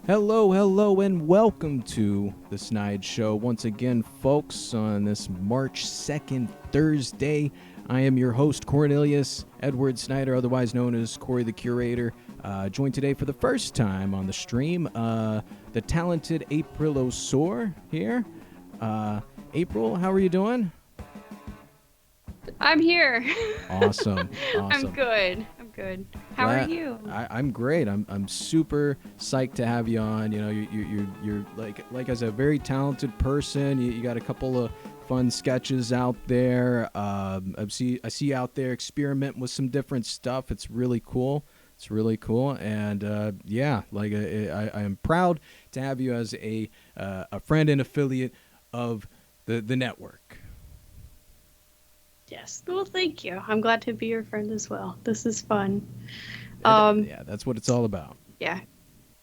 Hello, and welcome to the Snide Show. Once again, folks, on this March 2nd, Thursday, I am your host, Cornelius Edward Snyder, otherwise known as Corey the Curator. Joined today for the first time on the stream, the talented Aprilosaur here. April, how are you doing? I'm here. Awesome. I'm good. How are you? I'm great. I'm super psyched to have you on. You know, you're like as a very talented person. You got a couple of fun sketches out there. I see you out there experimenting with some different stuff. It's really cool. And I am proud to have you as a friend and affiliate of the network. Yes. Well, thank you. I'm glad to be your friend as well. This is fun. Yeah, that's what it's all about. Yeah.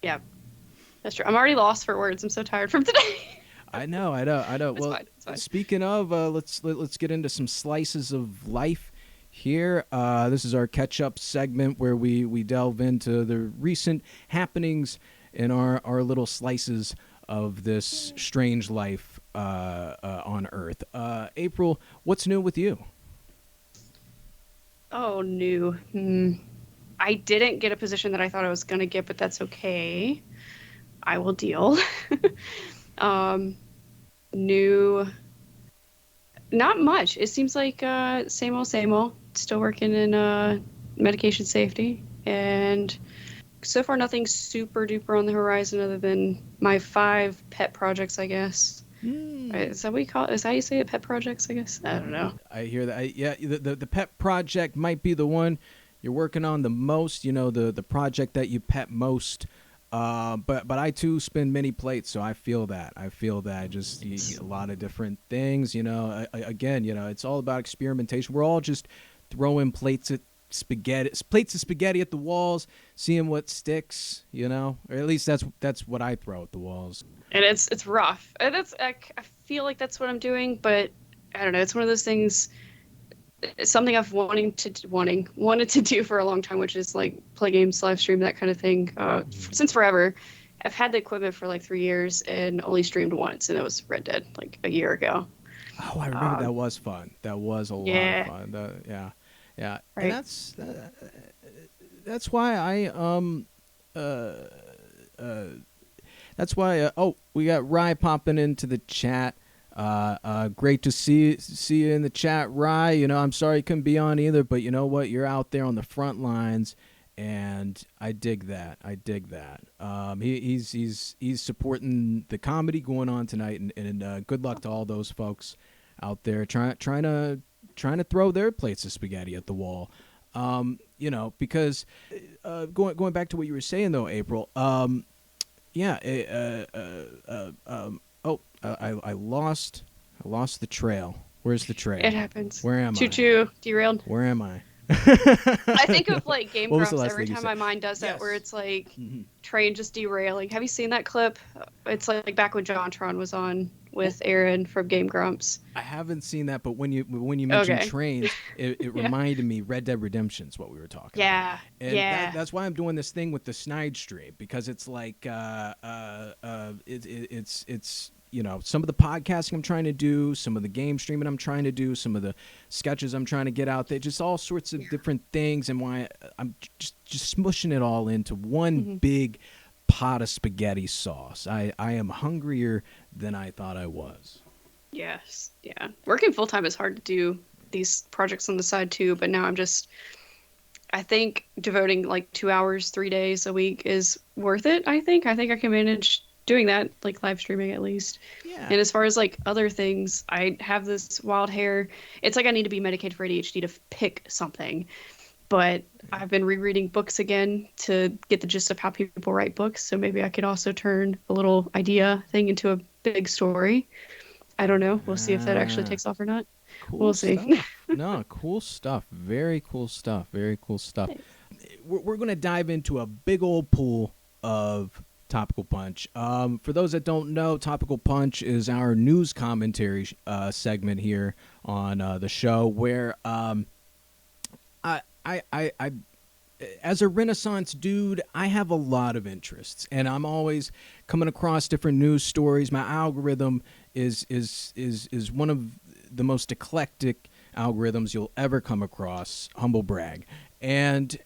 That's true. I'm already lost for words. I'm so tired from today. I know. Well, It's fine. speaking of, let's get into some slices of life here. This is our catch-up segment where we delve into the recent happenings in our little slices of this strange life on Earth. April, what's new with you? Oh, new. I didn't get a position that I thought I was going to get, but that's okay. I will deal. New. Not much. It seems like same old. Still working in medication safety. And so far, nothing super duper on the horizon other than my 5 pet projects, I guess. Is that what you call it? Is that how you say it? Pet projects, I guess? I don't know. I hear that. Yeah, the pet project might be the one you're working on the most. You know, the project that you pet most. But I too spin many plates, so I feel that. Just a lot of different things. You know, again, you know, it's all about experimentation. We're all just throwing plates of spaghetti at the walls, seeing what sticks. You know, or at least that's what I throw at the walls. And it's rough. And I feel like that's what I'm doing, but I don't know. It's one of those things. It's something I've wanted to do for a long time, which is like play games, live stream, that kind of thing, since forever. I've had the equipment for like 3 years and only streamed once, and it was Red Dead like a year ago. Oh, I remember that was fun. That was a lot of fun. Yeah. Right. And that's why we got Rye popping into the chat. Great to see you in the chat, Rye. You know, I'm sorry you couldn't be on either, but you know what? You're out there on the front lines, and I dig that. He's supporting the comedy going on tonight, and good luck to all those folks out there trying to throw their plates of spaghetti at the wall. You know, because going back to what you were saying though, April. I lost the trail. Where's the trail? It happens. Where am I? Choo-choo, derailed. Where am I? I think of like Game Grumps every time my mind does that, where it's like train just derailing. Have you seen that clip? It's like back when JonTron was on with Aaron from Game Grumps. I haven't seen that, but when you mentioned trains, it reminded me Red Dead Redemption's what we were talking about. And that's why I'm doing this thing with the Snide stream, because it's like it's you know, some of the podcasting I'm trying to do, some of the game streaming I'm trying to do, some of the sketches I'm trying to get out there, just all sorts of different things, and why I'm just smushing it all into one big pot of spaghetti sauce. I am hungrier than I thought I was. Yes, yeah. Working full time is hard to do these projects on the side too, but now I think devoting like 2 hours, 3 days a week is worth it. I think I can manage doing that, like live streaming at least. Yeah. And as far as like other things, I have this wild hair. It's like I need to be medicated for ADHD to pick something. But I've been rereading books again to get the gist of how people write books. So maybe I could also turn a little idea thing into a big story. I don't know. We'll see if that actually takes off or not. We'll see. No, cool stuff. Very cool stuff. Nice. We're going to dive into a big old pool of Topical Punch. For those that don't know, Topical Punch is our news commentary segment here on the show, where I as a Renaissance dude, I have a lot of interests, and I'm always coming across different news stories. My algorithm is one of the most eclectic algorithms you'll ever come across. Humble brag. And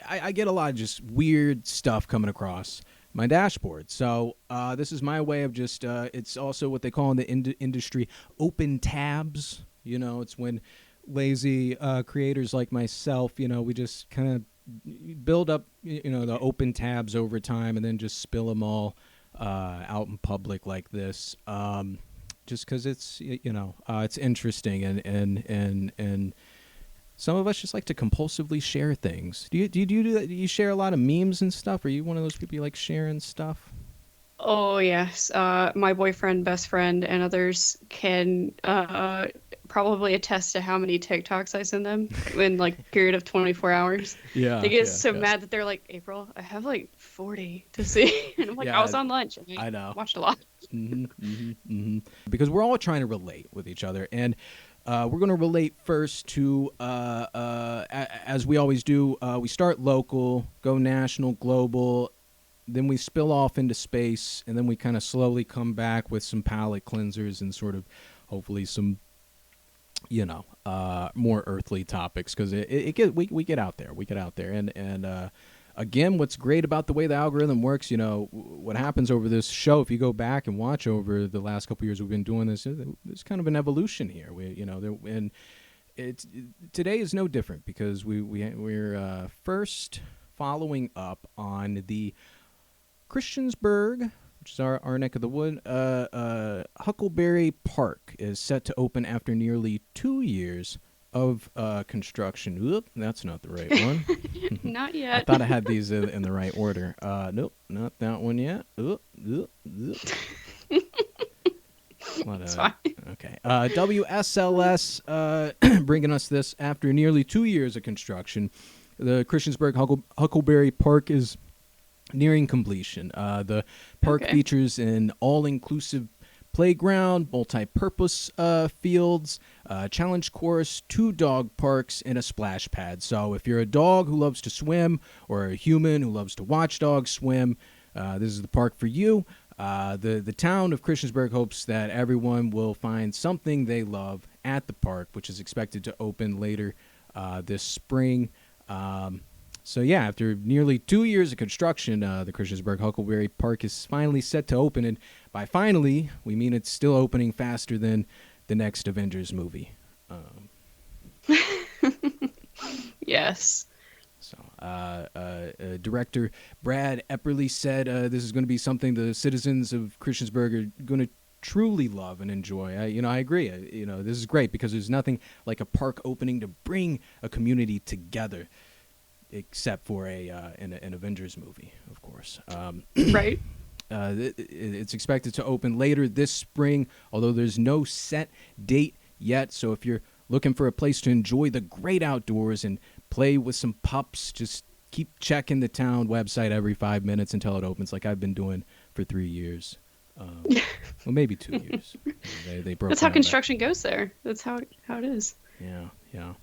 I get a lot of just weird stuff coming across my dashboard. So this is my way of just it's also what they call in the industry open tabs. It's when lazy creators like myself, we just kind of build up, the open tabs over time and then just spill them all out in public like this. Just because it's, it's interesting and some of us just like to compulsively share things. Do you do that? Do you share a lot of memes and stuff? Are you one of those people you like sharing stuff? Oh yes, my boyfriend, best friend, and others can probably attest to how many TikToks I send them in like a period of 24 hours. Yeah, They get yeah, so yeah. mad that they're like, April, I have like 40 to see, and I'm like, I Yeah, was on lunch and I know. watched a lot. Because we're all trying to relate with each other, and we're going to relate first to, as we always do, we start local, go national, global, then we spill off into space, and then we kind of slowly come back with some palate cleansers and sort of hopefully some, more earthly topics, because we get out there, and again, what's great about the way the algorithm works, what happens over this show, if you go back and watch over the last couple of years we've been doing this, there's kind of an evolution here. And today is no different, because we're first following up on the Christiansburg, which is our neck of the wood. Huckleberry Park is set to open after nearly 2 years of construction. Oop, that's not the right one. Not I yet. thought I had these in the right order. Nope, not that one yet. Oop, oop, oop. It's fine. Okay. WSLS bringing us this after nearly 2 years of construction. The Christiansburg Huckleberry Park is nearing completion. The park features an all-inclusive playground, multi-purpose fields, challenge course, 2 dog parks, and a splash pad. So if you're a dog who loves to swim or a human who loves to watch dogs swim, this is the park for you. The town of Christiansburg hopes that everyone will find something they love at the park, which is expected to open later this spring. So yeah, after nearly 2 years of construction, the Christiansburg Huckleberry Park is finally set to open, and by finally, we mean it's still opening faster than the next Avengers movie. Yes. So, director Brad Epperly said this is going to be something the citizens of Christiansburg are going to truly love and enjoy. I agree. This is great, because there's nothing like a park opening to bring a community together, except for an Avengers movie, of course. Right. It's expected to open later this spring, although there's no set date yet. So if you're looking for a place to enjoy the great outdoors and play with some pups, just keep checking the town website every 5 minutes until it opens, like I've been doing for 3 years. Well, maybe 2 years. They broke. That's how construction goes there. That's how it is. Yeah.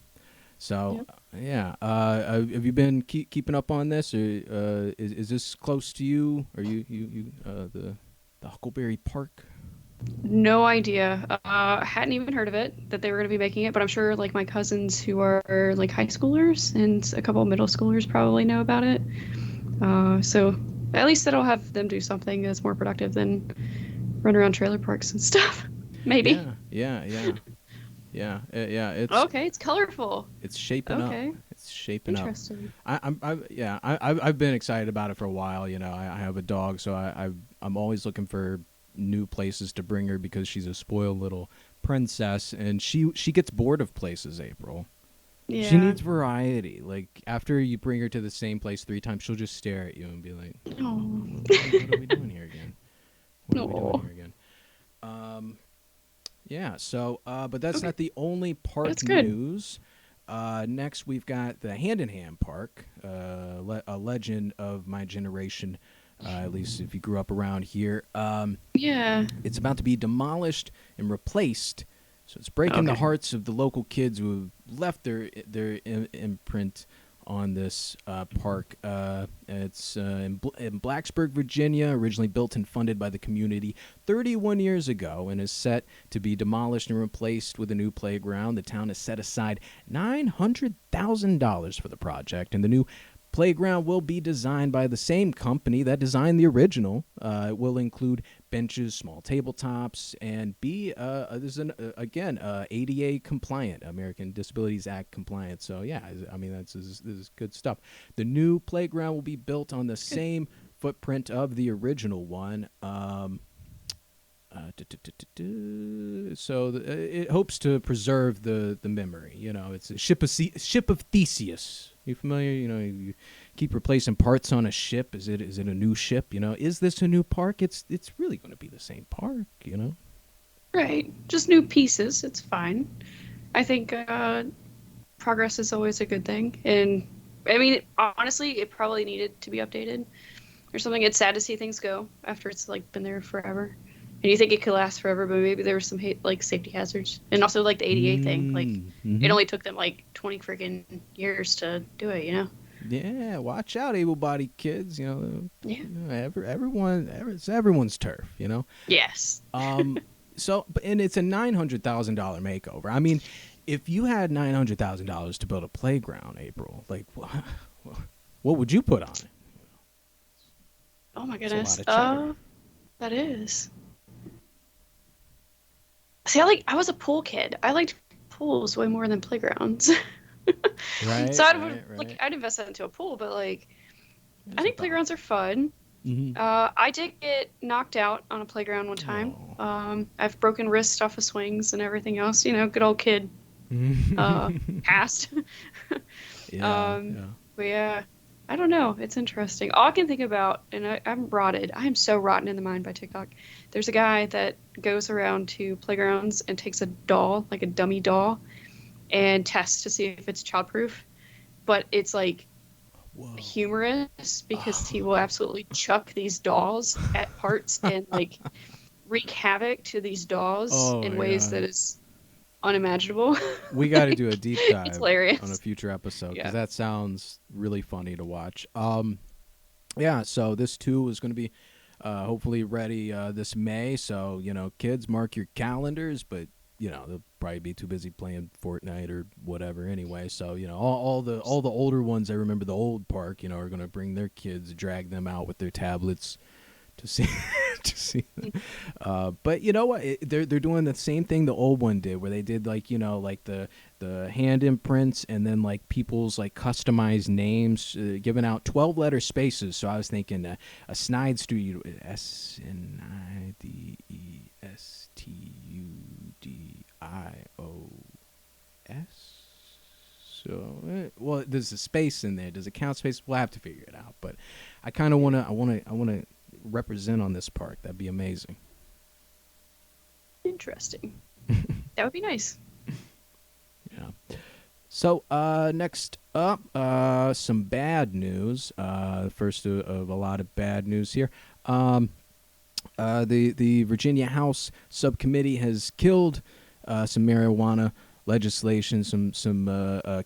So, have you been keeping up on this, or is this close to you? Are you the Huckleberry Park? No idea. Hadn't even heard of it, that they were going to be making it, but I'm sure like my cousins who are like high schoolers and a couple of middle schoolers probably know about it. So at least that'll have them do something that's more productive than run around trailer parks and stuff. Maybe. Yeah. It's okay. It's colorful. It's shaping up. It's shaping up. Interesting. I've been excited about it for a while. I have a dog, so I'm always looking for new places to bring her, because she's a spoiled little princess, and she gets bored of places. April. Yeah. She needs variety. Like, after you bring her to the same place 3 times, she'll just stare at you and be like, "Oh, what are we doing here again? Yeah, so, but that's not the only park news. Next, we've got the Hand in Hand Park, a legend of my generation, at least if you grew up around here. yeah. It's about to be demolished and replaced, so it's breaking the hearts of the local kids who have left their imprint on this park. It's in Blacksburg, Virginia, originally built and funded by the community 31 years ago, and is set to be demolished and replaced with a new playground. The town has set aside $900,000 for the project, and the new playground will be designed by the same company that designed the original. It will include benches, small tabletops, and be ADA compliant, American Disabilities Act compliant. So yeah, I mean this is good stuff. The new playground will be built on the same footprint of the original one. It hopes to preserve the memory. You know, it's a ship of Theseus. You familiar? You know, you keep replacing parts on a ship. Is it a new ship? You know, is this a new park? It's really going to be the same park. You know, Right. Just new pieces. It's fine. I think progress is always a good thing. And I mean, honestly, it probably needed to be updated or something. It's sad to see things go after it's like been there forever. And you think it could last forever, but maybe there were some like safety hazards. And also like the ADA thing. Like it only took them like 20 freaking years to do it, you know? Yeah, watch out, able-bodied kids. You know, Yeah. It's everyone's turf. You know. Yes. And it's a $900,000 makeover. I mean, if you had $900,000 to build a playground, April, like, what would you put on it? Oh my goodness. That is. See, I was a pool kid. I liked pools way more than playgrounds. Right. So I'd invest that into a pool, but like, I think playgrounds are fun. Mm-hmm. I did get knocked out on a playground one time. I've broken wrists off of swings and everything else. You know, good old kid. Past. Yeah. But yeah, I don't know. It's interesting. All I can think about, and I'm rotted. I am so rotten in the mind by TikTok. There's a guy that goes around to playgrounds and takes a doll, like a dummy doll, and tests to see if it's childproof. But it's like humorous because he will absolutely chuck these dolls at parts and like wreak havoc to these dolls in ways that is unimaginable. We got to do a deep dive It's hilarious. on a future episode because that sounds really funny to watch. Yeah, so this too is going to be hopefully ready this May. So, you know, kids, mark your calendars, but you know, they'll probably be too busy playing Fortnite or whatever anyway. So, you know, all the older ones, I remember the old park, you know, are going to bring their kids, drag them out with their tablets to see but you know what, they're doing the same thing the old one did, where they did like, you know, like the hand imprints and then like people's like customized names, giving out 12-letter spaces. So I was thinking a Snide studio, SNIDESTUDIOS. So well, there's a space in there. Does it count space? We'll have to figure it out. But I kind of want to represent on this park. That'd be amazing. Interesting. That would be nice. Yeah. So next up, some bad news. First of a lot of bad news here. The Virginia House Subcommittee has killed some marijuana legislation, some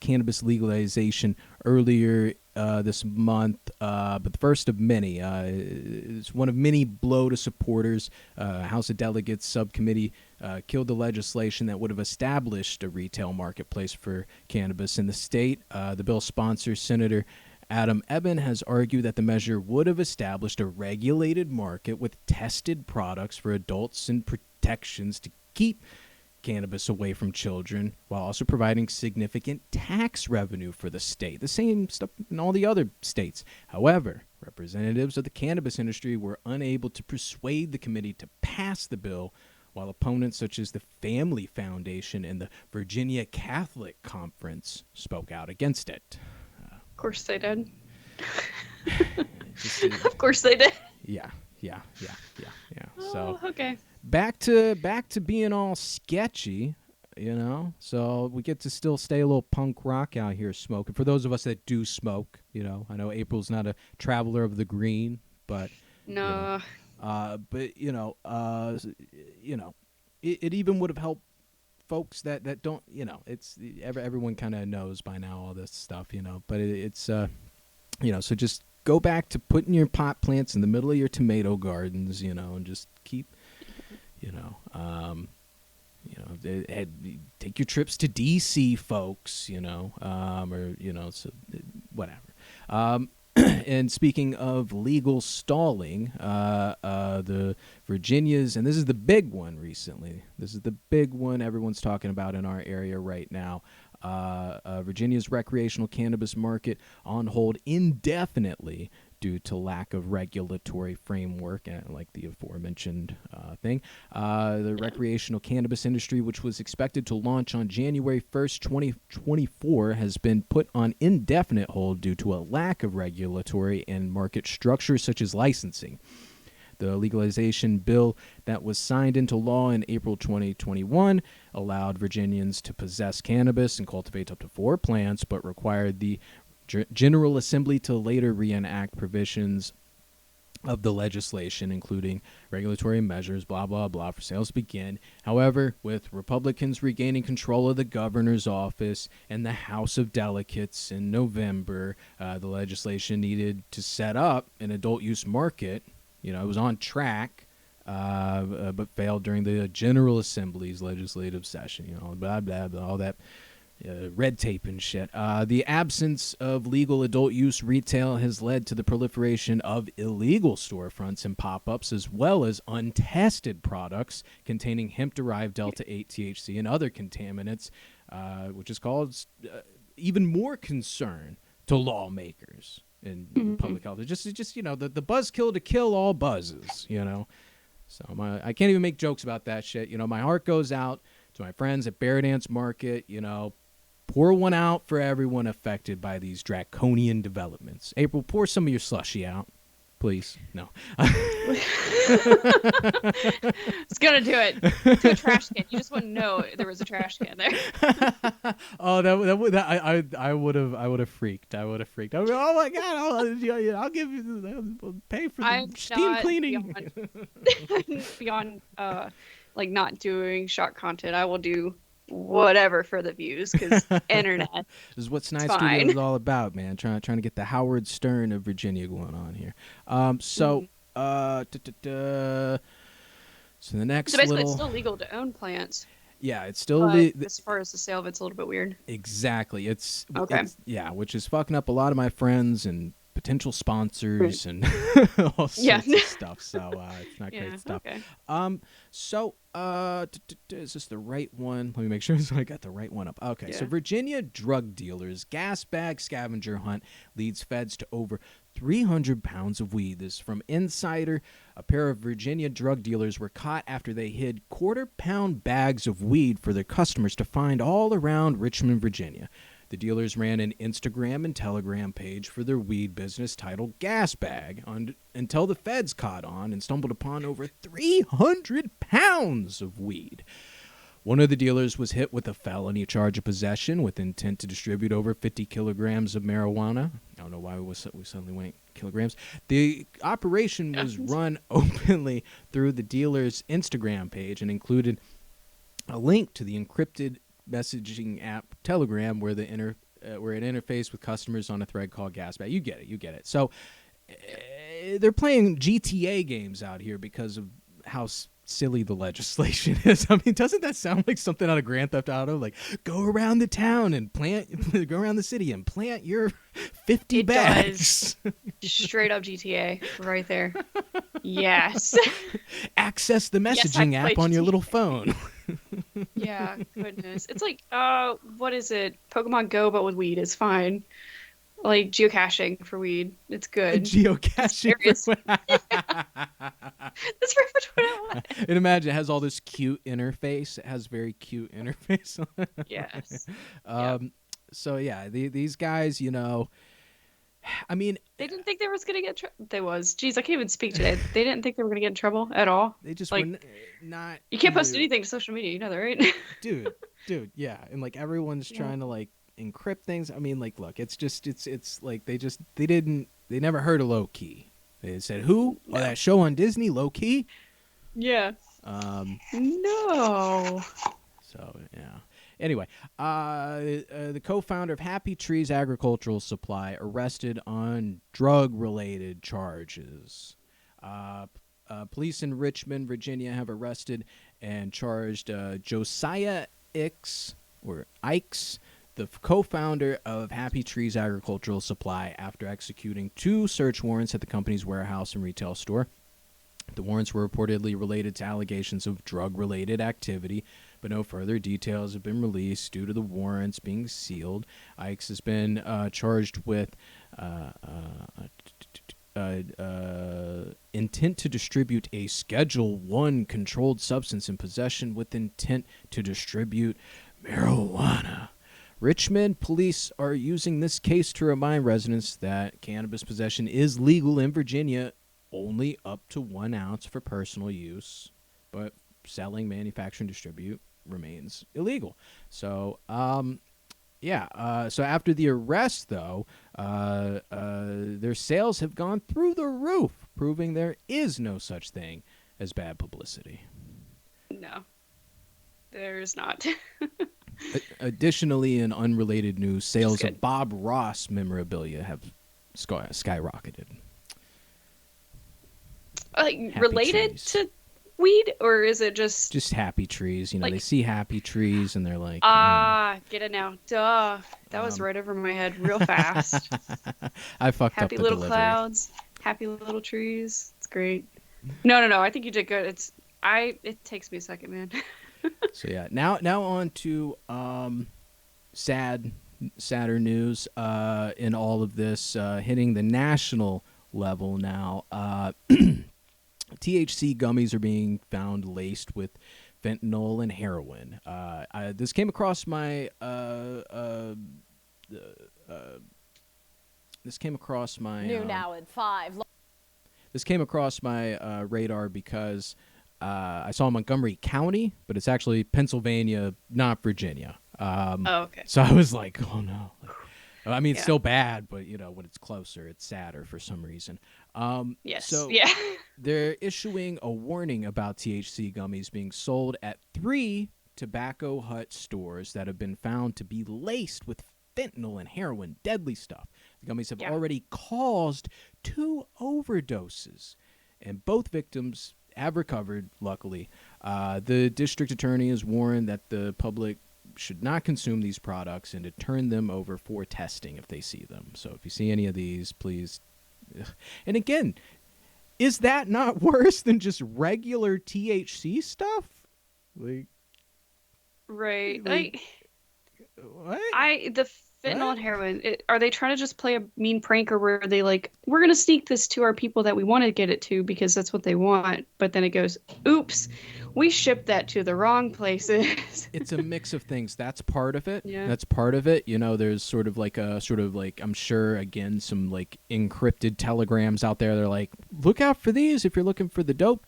cannabis legalization earlier this month, but the first of many. It's one of many blow to supporters. House of Delegates Subcommittee killed the legislation that would have established a retail marketplace for cannabis in the state. The bill's sponsor, Senator Adam Eben, has argued that the measure would have established a regulated market with tested products for adults and protections to keep cannabis away from children, while also providing significant tax revenue for the state. The same stuff in all the other states. However, representatives of the cannabis industry were unable to persuade the committee to pass the bill, while opponents such as the Family Foundation and the Virginia Catholic Conference spoke out against it. Of course they did. Of course they did. Yeah. Oh, So okay. Back to being all sketchy, you know. So we get to still stay a little punk rock out here smoking. For those of us that do smoke, you know. I know April's not a traveler of the green, but No. it even would have helped folks that don't, it's everyone kind of knows by now all this stuff, but it's so just go back to putting your pot plants in the middle of your tomato gardens, and just keep, take your trips to DC, folks, so whatever. And speaking of legal stalling, the Virginia's, and this is the big one recently. This is the big one everyone's talking about in our area right now. Virginia's recreational cannabis market on hold indefinitely due to lack of regulatory framework, like the aforementioned thing. The recreational cannabis industry, which was expected to launch on January 1st, 2024, has been put on indefinite hold due to a lack of regulatory and market structure such as licensing. The legalization bill that was signed into law in April 2021 allowed Virginians to possess cannabis and cultivate up to 4 plants, but required the General Assembly to later reenact provisions of the legislation, including regulatory measures, blah, blah, blah, for sales to begin. However, with Republicans regaining control of the governor's office and the House of Delegates in November, the legislation needed to set up an adult use market. It was on track, but failed during the General Assembly's legislative session. Blah, blah, blah, all that red tape and shit. The absence of legal adult use retail has led to the proliferation of illegal storefronts and pop-ups, as well as untested products containing hemp-derived Delta-8 THC and other contaminants, which has caused even more concern to lawmakers in public health. It's just the buzzkill to kill all buzzes, So I can't even make jokes about that shit. My heart goes out to my friends at Bear Dance Market, pour one out for everyone affected by these draconian developments. April, pour some of your slushy out, please. No. It's gonna do it. To a trash can. You just wouldn't know there was a trash can there. Oh, I would have freaked. I would have freaked. I mean, oh my god! I'll give you pay for the steam cleaning. Beyond like not doing shot content, I will do whatever for the views, because internet. This is what Snide Studio is all about, man. Trying to get the Howard Stern of Virginia going on here. So the next. So basically, it's still legal to own plants. Yeah, it's still as far as the sale of it's a little bit weird. Exactly. It's okay. Which is fucking up a lot of my friends and potential sponsors and all sorts of stuff. So it's not great stuff. Okay. So is this the right one? Let me make sure so I got the right one up. Okay. Yeah. So Virginia drug dealers gas bag scavenger hunt leads feds to over 300 pounds of weed. This is from Insider. A pair of Virginia drug dealers were caught after they hid quarter-pound bags of weed for their customers to find all around Richmond, Virginia. The dealers ran an Instagram and Telegram page for their weed business titled Gas Bag until the feds caught on and stumbled upon over 300 pounds of weed. One of the dealers was hit with a felony charge of possession with intent to distribute over 50 kilograms of marijuana. I don't know why we suddenly went kilograms. The operation was run openly through the dealer's Instagram page and included a link to the encrypted messaging app Telegram, where it interfaced with customers on a thread called Gasbag. You get it. So they're playing GTA games out here because of how silly the legislation is. I mean, doesn't that sound like something out of Grand Theft Auto? Like, go around the town and go around the city and plant your 50 bags. Does. Straight up GTA right there. Yes. Access the messaging app on your little phone. Yeah, goodness. It's like, what is it? Pokemon Go, but with weed is fine. Like geocaching for weed. It's good. Geocaching for weed. That's pretty much what I want. And imagine it has all this cute interface. It has very cute interface on it. Yes. So yeah, these guys, I mean, they didn't think they was gonna get. Jeez, I can't even speak today. They didn't think they were gonna get in trouble at all. They just like were not. You can't post anything to social media, you know that, right? dude, yeah, and like everyone's trying to like encrypt things. I mean, like, look, it's like they never heard of low key. They said who? No. Oh, that show on Disney, Low Key. Yeah. No. So yeah. Anyway, the co-founder of Happy Trees Agricultural Supply arrested on drug-related charges. Police in Richmond, Virginia, have arrested and charged Josiah Ix or Ikes, the co-founder of Happy Trees Agricultural Supply, after executing 2 search warrants at the company's warehouse and retail store. The warrants were reportedly related to allegations of drug-related activity, but no further details have been released due to the warrants being sealed. Ikes has been charged with intent to distribute a Schedule I controlled substance in possession with intent to distribute marijuana. Richmond police are using this case to remind residents that cannabis possession is legal in Virginia, only up to 1 ounce for personal use, but selling, manufacture, and distribute remains illegal. So, so after the arrest, though, their sales have gone through the roof, proving there is no such thing as bad publicity. No, there's not. Additionally, in unrelated news, sales of Bob Ross memorabilia have skyrocketed. Like Happy related trees. to weed, or is it just Happy Trees? You know, like, they see Happy Trees and they're like, get it now. Duh. That was right over my head real fast. I fucked Happy up the little delivery. clouds, happy little trees. It's great. No. I think you did good. It takes me a second, man. So yeah, now on to sadder news in all of this, hitting the national level now. THC gummies are being found laced with fentanyl and heroin. This came across my New now at 5. This came across my radar because I saw Montgomery County, but it's actually Pennsylvania, not Virginia. Okay. So I was like, oh no. I mean, it's Yeah. still bad, but you know, when it's closer, it's sadder for some reason. Yes. So Yeah. they're issuing a warning about THC gummies being sold at 3 Tobacco Hut stores that have been found to be laced with fentanyl and heroin, deadly stuff. The gummies have already caused 2 overdoses, and both victims have recovered, luckily. The district attorney has warned that the public should not consume these products and to turn them over for testing if they see them. So if you see any of these, please. And again, is that not worse than just regular THC stuff? Like, Right. what? The fentanyl and heroin. Are they trying to just play a mean prank, or were they like, we're gonna sneak this to our people that we want to get it to because that's what they want, but then it goes, oops, we shipped that to the wrong places. It's a mix of things. That's part of it. Yeah. That's part of it. You know, there's sort of like I'm sure, again, some like encrypted telegrams out there. They're like, look out for these if you're looking for the dope.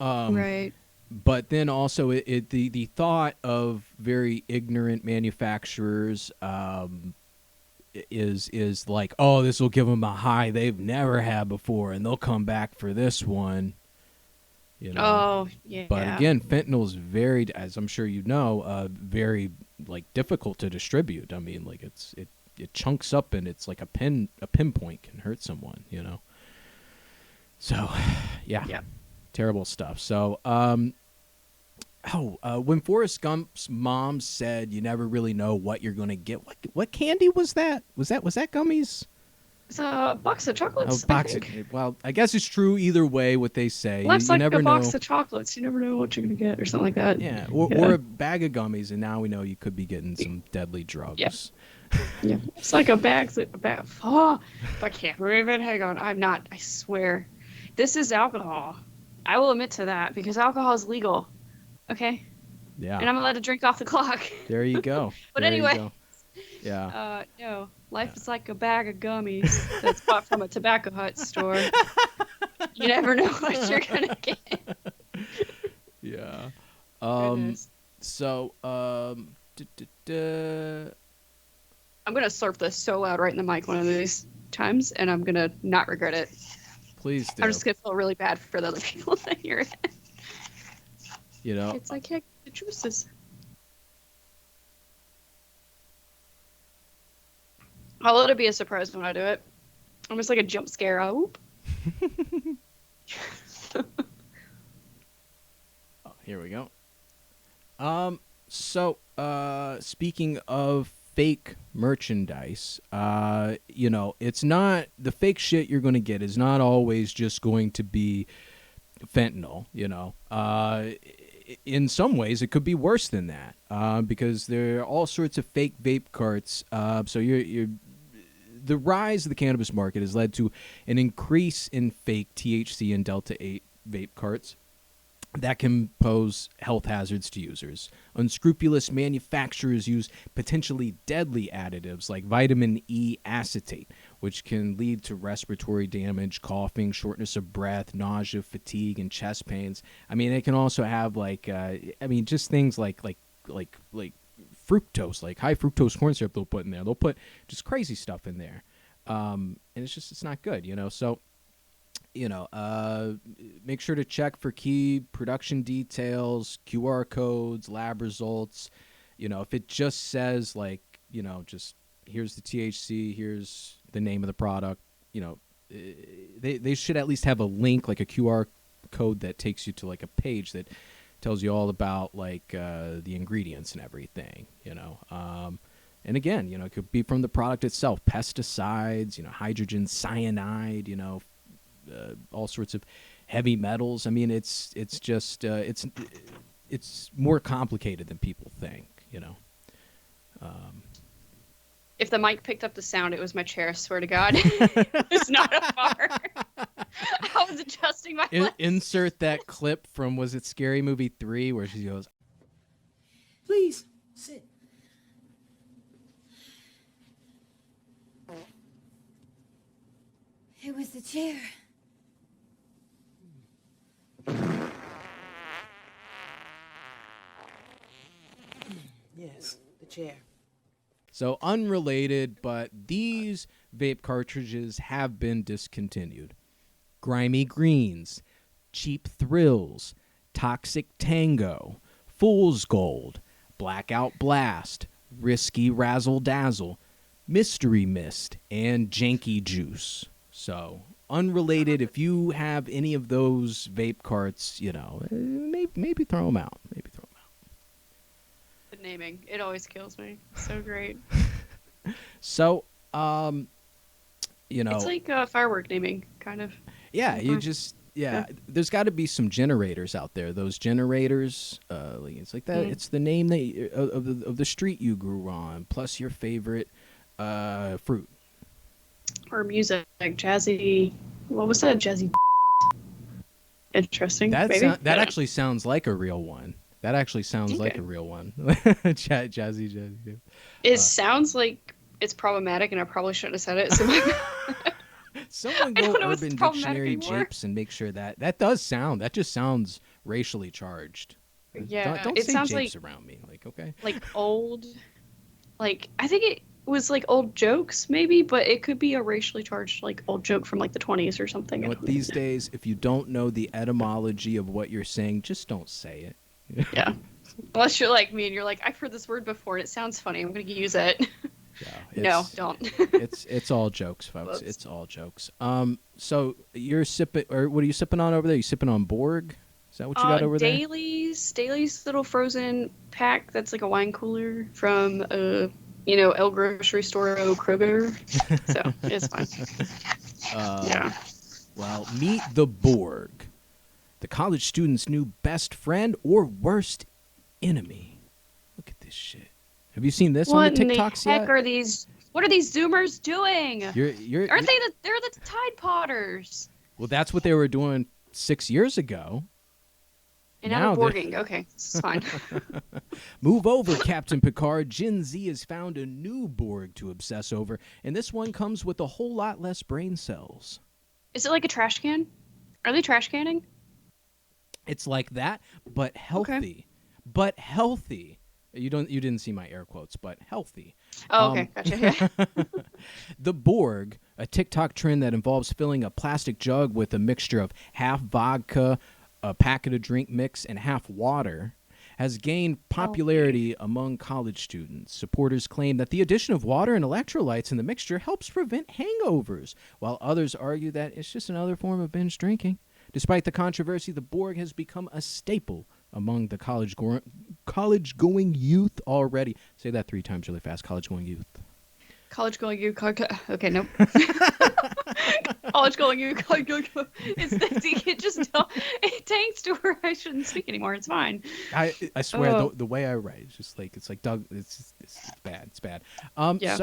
Right. But then also the thought of very ignorant manufacturers is like, oh, this will give them a high they've never had before, and they'll come back for this one. You know? Oh, yeah. But again, fentanyl is very, as I'm sure you know, very like difficult to distribute. I mean, like it chunks up and it's like a pinpoint can hurt someone. You know. So, yeah. Terrible stuff. So, when Forrest Gump's mom said you never really know what you're going to get, what candy was that? Was that gummies? It's a box of chocolates. Well, I guess it's true either way what they say. Life's you like never a box know. of chocolates. You never know what you're going to get or something like that. Yeah, or a bag of gummies, and now we know you could be getting some deadly drugs. Yeah. It's like a bag. Oh, I can't remember it. Hang on. I'm not. I swear. This is alcohol. I will admit to that because alcohol is legal. Okay? Yeah. And I'm allowed to drink off the clock. There you go. But There you anyway. go. Yeah. No. Life is like a bag of gummies that's bought from a Tobacco Hut store. You never know what you're going to get. Yeah. Goodness. So, I'm going to slurp this so loud right in the mic one of these times, and I'm going to not regret it. please do. I'm just going to feel really bad for the other people that hear it. You know, It's like, heck, the juices. I'll let it be a surprise when I do it. Almost like a jump scare. Oh. Oh, here we go. So, speaking of fake merchandise, it's not the fake shit you're going to get is not always just going to be fentanyl, in some ways it could be worse than that, because there are all sorts of fake vape carts. So the rise of the cannabis market has led to an increase in fake THC and Delta-8 vape carts that can pose health hazards to users. Unscrupulous manufacturers use potentially deadly additives like vitamin E acetate, which can lead to respiratory damage, coughing, shortness of breath, nausea, fatigue, and chest pains. I mean, it can also have just things like fructose, like high fructose corn syrup they'll put in there. They'll put just crazy stuff in there. And it's not good, So, make sure to check for key production details, QR codes, lab results. If it just says just here's the THC, here's the name of the product, they should at least have a link, like a QR code that takes you to like a page that tells you all about the ingredients and everything, and again, it could be from the product itself, pesticides, hydrogen cyanide, all sorts of heavy metals. I mean, it's just it's more complicated than people think, If the mic picked up the sound, it was my chair. I swear to God, it's not a fart. I was adjusting my legs. Insert that clip from, was it Scary Movie 3 where she goes, "Please sit." It was the chair. Yes, the chair. So unrelated, but these vape cartridges have been discontinued. Grimy Greens, Cheap Thrills, Toxic Tango, Fool's Gold, Blackout Blast, Risky Razzle Dazzle, Mystery Mist, and Janky Juice. So unrelated, if you have any of those vape carts, maybe throw them out. The naming, it always kills me. So great. So, it's like firework naming, kind of. Yeah, there's got to be some generators out there. Those generators, it's like that. It's the name of the street you grew on, plus your favorite fruit. Or music, like jazzy. What was that? Jazzy. Interesting. That actually sounds sounds like a real one. That actually sounds like a real one. Jazzy. It sounds like it's problematic, and I probably shouldn't have said it. So someone go Urban Dictionary japes and make sure that just sounds racially charged. Yeah, don't it say sounds japes like around me. Okay. Like old, I think it was like old jokes maybe, but it could be a racially charged old joke from the 20s or something. But these days, if you don't know the etymology of what you're saying, just don't say it. Yeah. Unless you're like me and you're like, I've heard this word before and it sounds funny, I'm going to use it. No, don't. it's all jokes, folks. Whoops. It's all jokes. So you're sipping, or what are you sipping on over there? You sipping on Borg? Is that what you got over there? Daly's little frozen pack that's like a wine cooler from El grocery store, Kroger. So it's fine. Yeah. Well, meet the Borg, the college student's new best friend or worst enemy. Look at this shit. Have you seen this on the TikToks yet? What are these Zoomers doing? Aren't they they're the Tide Potters? Well, that's what they were doing 6 years ago. And now they're Borging. Okay, it's fine. Move over, Captain Picard. Gen Z has found a new Borg to obsess over, and this one comes with a whole lot less brain cells. Is it like a trash can? Are they trash canning? It's like that, but healthy. Okay. But healthy. You didn't see my air quotes, but healthy. Oh, okay, gotcha. The Borg, a TikTok trend that involves filling a plastic jug with a mixture of half vodka, a packet of drink mix, and half water, has gained popularity among college students. Supporters claim that the addition of water and electrolytes in the mixture helps prevent hangovers, while others argue that it's just another form of binge drinking. Despite the controversy, the Borg has become a staple among the college-going youth already. Say that 3 times really fast. College-going youth. College-going youth. Okay, nope. College-going youth. It just it tanks to where I shouldn't speak anymore. It's fine. I swear the way I write, it's like Doug. It's bad. It's bad. Yeah.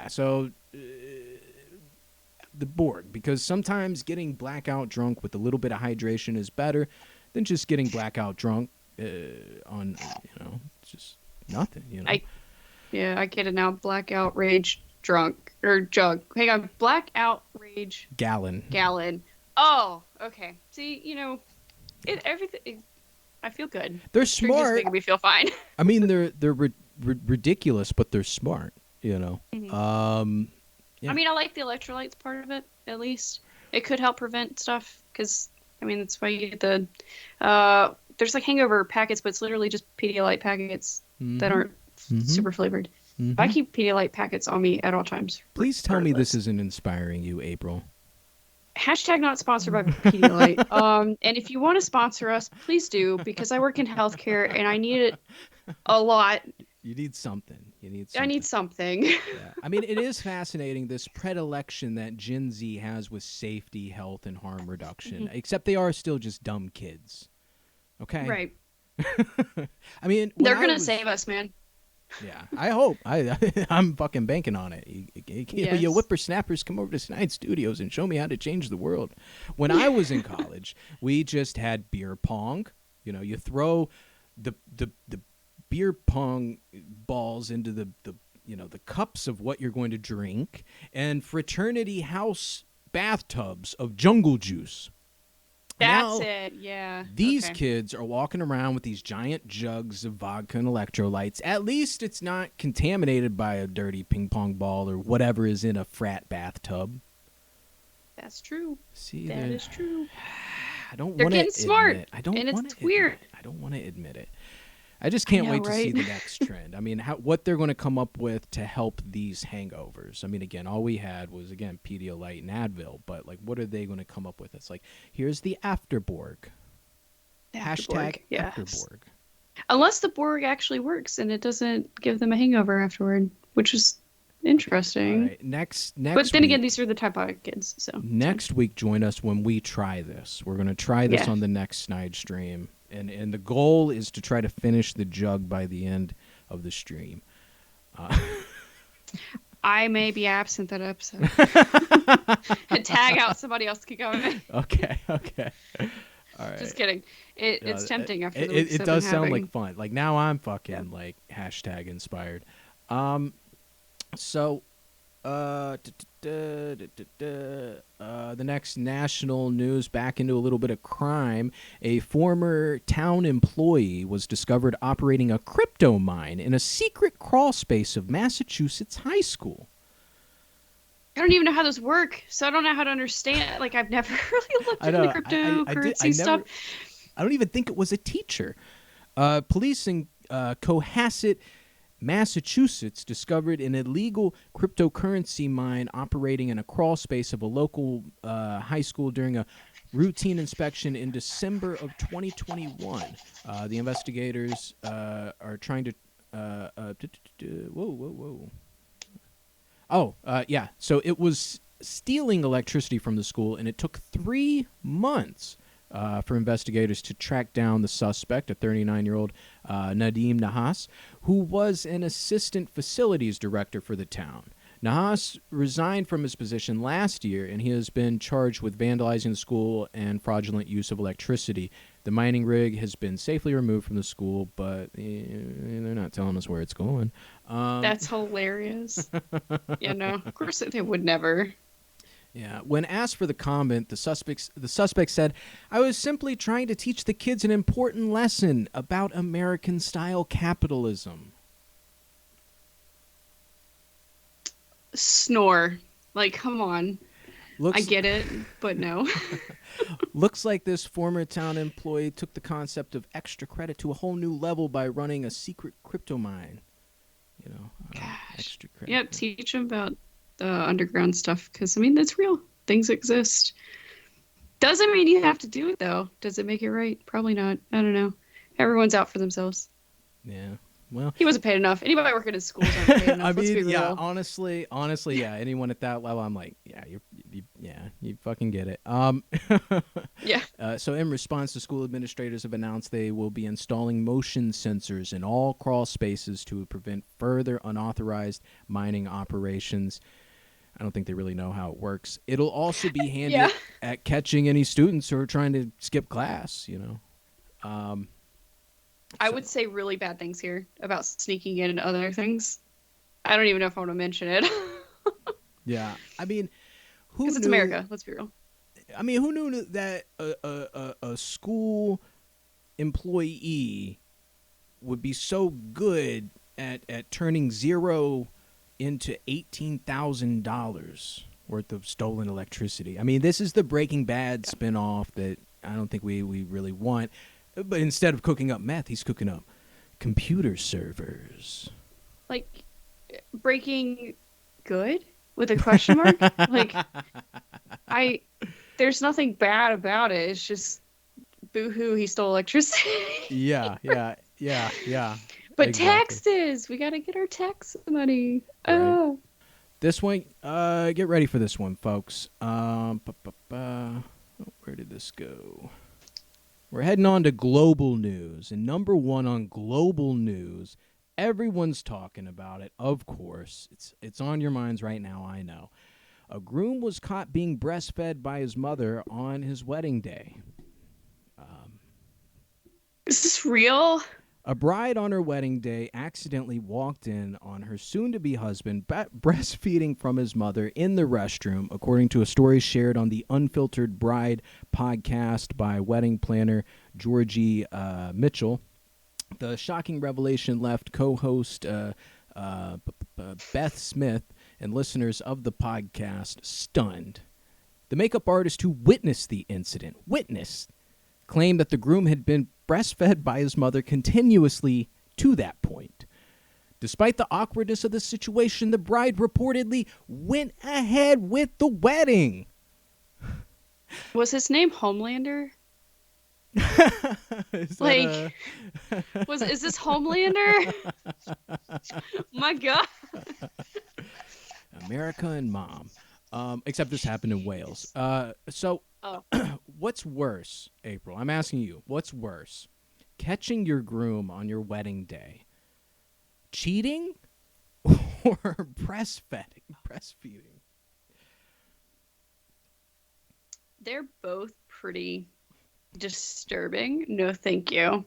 So the Borg, because sometimes getting blackout drunk with a little bit of hydration is better than just getting blackout drunk on, just nothing, I get it now. Blackout rage drunk or jug. Hang on. Blackout rage Gallon. Oh, okay. See, everything. I feel good. They're Drinks smart. making me feel fine. I mean, they're ridiculous, but they're smart. Mm-hmm. Yeah. I mean, I like the electrolytes part of it, at least. It could help prevent stuff, because, I mean, that's why you get the... there's, like, hangover packets, but it's literally just Pedialyte packets that aren't super flavored. I keep Pedialyte packets on me at all times. Please tell me this isn't inspiring you, April. Hashtag not sponsored by Pedialyte. And if you want to sponsor us, please do, because I work in healthcare, and I need it a lot. You need something. I need something. Yeah. I mean, it is fascinating, this predilection that Gen Z has with safety, health, and harm reduction. Except they are still just dumb kids. Okay? Right. I mean... They're going to save us, man. Yeah, I hope. I'm fucking banking on it. You whippersnappers, come over to Snide Studios and show me how to change the world. When I was in college, we just had beer pong. You throw the beer pong balls into the cups of what you're going to drink, and fraternity house bathtubs of jungle juice. That's it, yeah. These kids are walking around with these giant jugs of vodka and electrolytes. At least it's not contaminated by a dirty ping pong ball or whatever is in a frat bathtub. That's true. See, that is true. I don't want to. They're getting smart. I don't. And it's weird. I don't want to admit it. I just can't wait to see the next trend. I mean, what they're going to come up with to help these hangovers. I mean, again, all we had was, Pedialyte and Advil. But, what are they going to come up with? It's like, here's the Afterborg. Hashtag yes. Afterborg. Unless the Borg actually works and it doesn't give them a hangover afterward, which is interesting. All right, next but then again, these are the type of kids. So next week, join us when we try this. We're going to try this on the next Snide stream. And the goal is to try to finish the jug by the end of the stream. I may be absent that episode. And tag out somebody else to go in. Okay. All right. Just kidding. It's tempting after the weeks it I've does been sound having. like fun. Like, now I'm fucking hashtag inspired. So the next national news, back into a little bit of crime. A former town employee was discovered operating a crypto mine in a secret crawl space of Massachusetts high school. I don't even know how those work, so I don't know how to understand. Like, I've never really looked into the cryptocurrency stuff. I don't even think it was a teacher. Police in Cohasset, Massachusetts, discovered an illegal cryptocurrency mine operating in a crawl space of a local high school during a routine inspection in December of 2021. The investigators are trying to... whoa. So it was stealing electricity from the school, and it took 3 months for investigators to track down the suspect, a 39-year-old Nadim Nahas, who was an assistant facilities director for the town. Nahas resigned from his position last year, and he has been charged with vandalizing the school and fraudulent use of electricity. The mining rig has been safely removed from the school, but they're not telling us where it's going. That's hilarious. Of course they would never. Yeah. When asked for the comment, the suspect said, "I was simply trying to teach the kids an important lesson about American-style capitalism." Snore. Like, come on. I get it, but no. Looks like this former town employee took the concept of extra credit to a whole new level by running a secret crypto mine. Extra credit. Yep, teach them about the underground stuff because, I mean, that's real. Things exist. Doesn't mean you have to do it, though. Does it make it right? Probably not. I don't know. Everyone's out for themselves. Yeah. Well, he wasn't paid enough. Anybody working in schools aren't paid enough. I Let's be mean, real. yeah, honestly, yeah. Anyone at that level, I'm like, yeah, you fucking get it. Yeah. So in response, the school administrators have announced they will be installing motion sensors in all crawl spaces to prevent further unauthorized mining operations. I don't think they really know how it works. It'll also be handy at catching any students who are trying to skip class, I would say really bad things here about sneaking in and other things. I don't even know if I want to mention it. Yeah. I mean, because it's America. Let's be real. I mean, who knew that a school employee would be so good at turning zero into $18,000 worth of stolen electricity? I mean, this is the Breaking Bad spinoff that I don't think we really want. But instead of cooking up meth, he's cooking up computer servers. Like, breaking good with a question mark? Like, there's nothing bad about it. It's just, boo-hoo, he stole electricity. Yeah. But exactly. taxes! We gotta get our tax money. Right. Oh. This one, get ready for this one, folks. Where did this go? We're heading on to global news. And number one on global news, everyone's talking about it, of course. It's on your minds right now, I know. A groom was caught being breastfed by his mother on his wedding day. Is this real? A bride on her wedding day accidentally walked in on her soon-to-be husband breastfeeding from his mother in the restroom, according to a story shared on the Unfiltered Bride podcast by wedding planner Georgie Mitchell. The shocking revelation left co-host Beth Smith and listeners of the podcast stunned. The makeup artist who witnessed the incident claimed that the groom had been breastfed by his mother continuously to that point. Despite the awkwardness of the situation, the bride reportedly went ahead with the wedding. Was his name Homelander? Is this Homelander? My God. America and Mom. Except this happened in Wales. What's worse, April? I'm asking you, what's worse? Catching your groom on your wedding day, cheating, or breastfeeding? They're both pretty disturbing. No, thank you.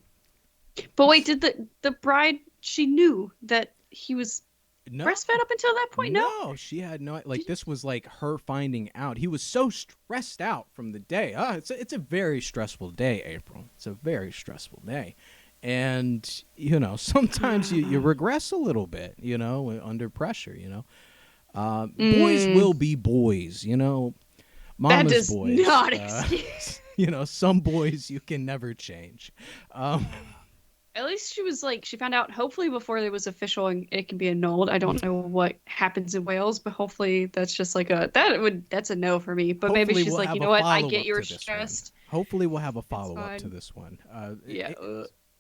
But wait, did the bride, she knew that he was breastfed up until that point? No, she had no. This was like her finding out. He was so stressed out from the day. It's a very stressful day, April. It's a very stressful day, and sometimes you regress a little bit. Under pressure. Boys will be boys. Mama's that does boys. Not excuse. Some boys you can never change. At least she found out hopefully before it was official and it can be annulled. I don't know what happens in Wales, but hopefully that's just that's a no for me. But Hopefully maybe she's we'll like, you know what, I get you're to stressed. Hopefully we'll have a follow-up to this one.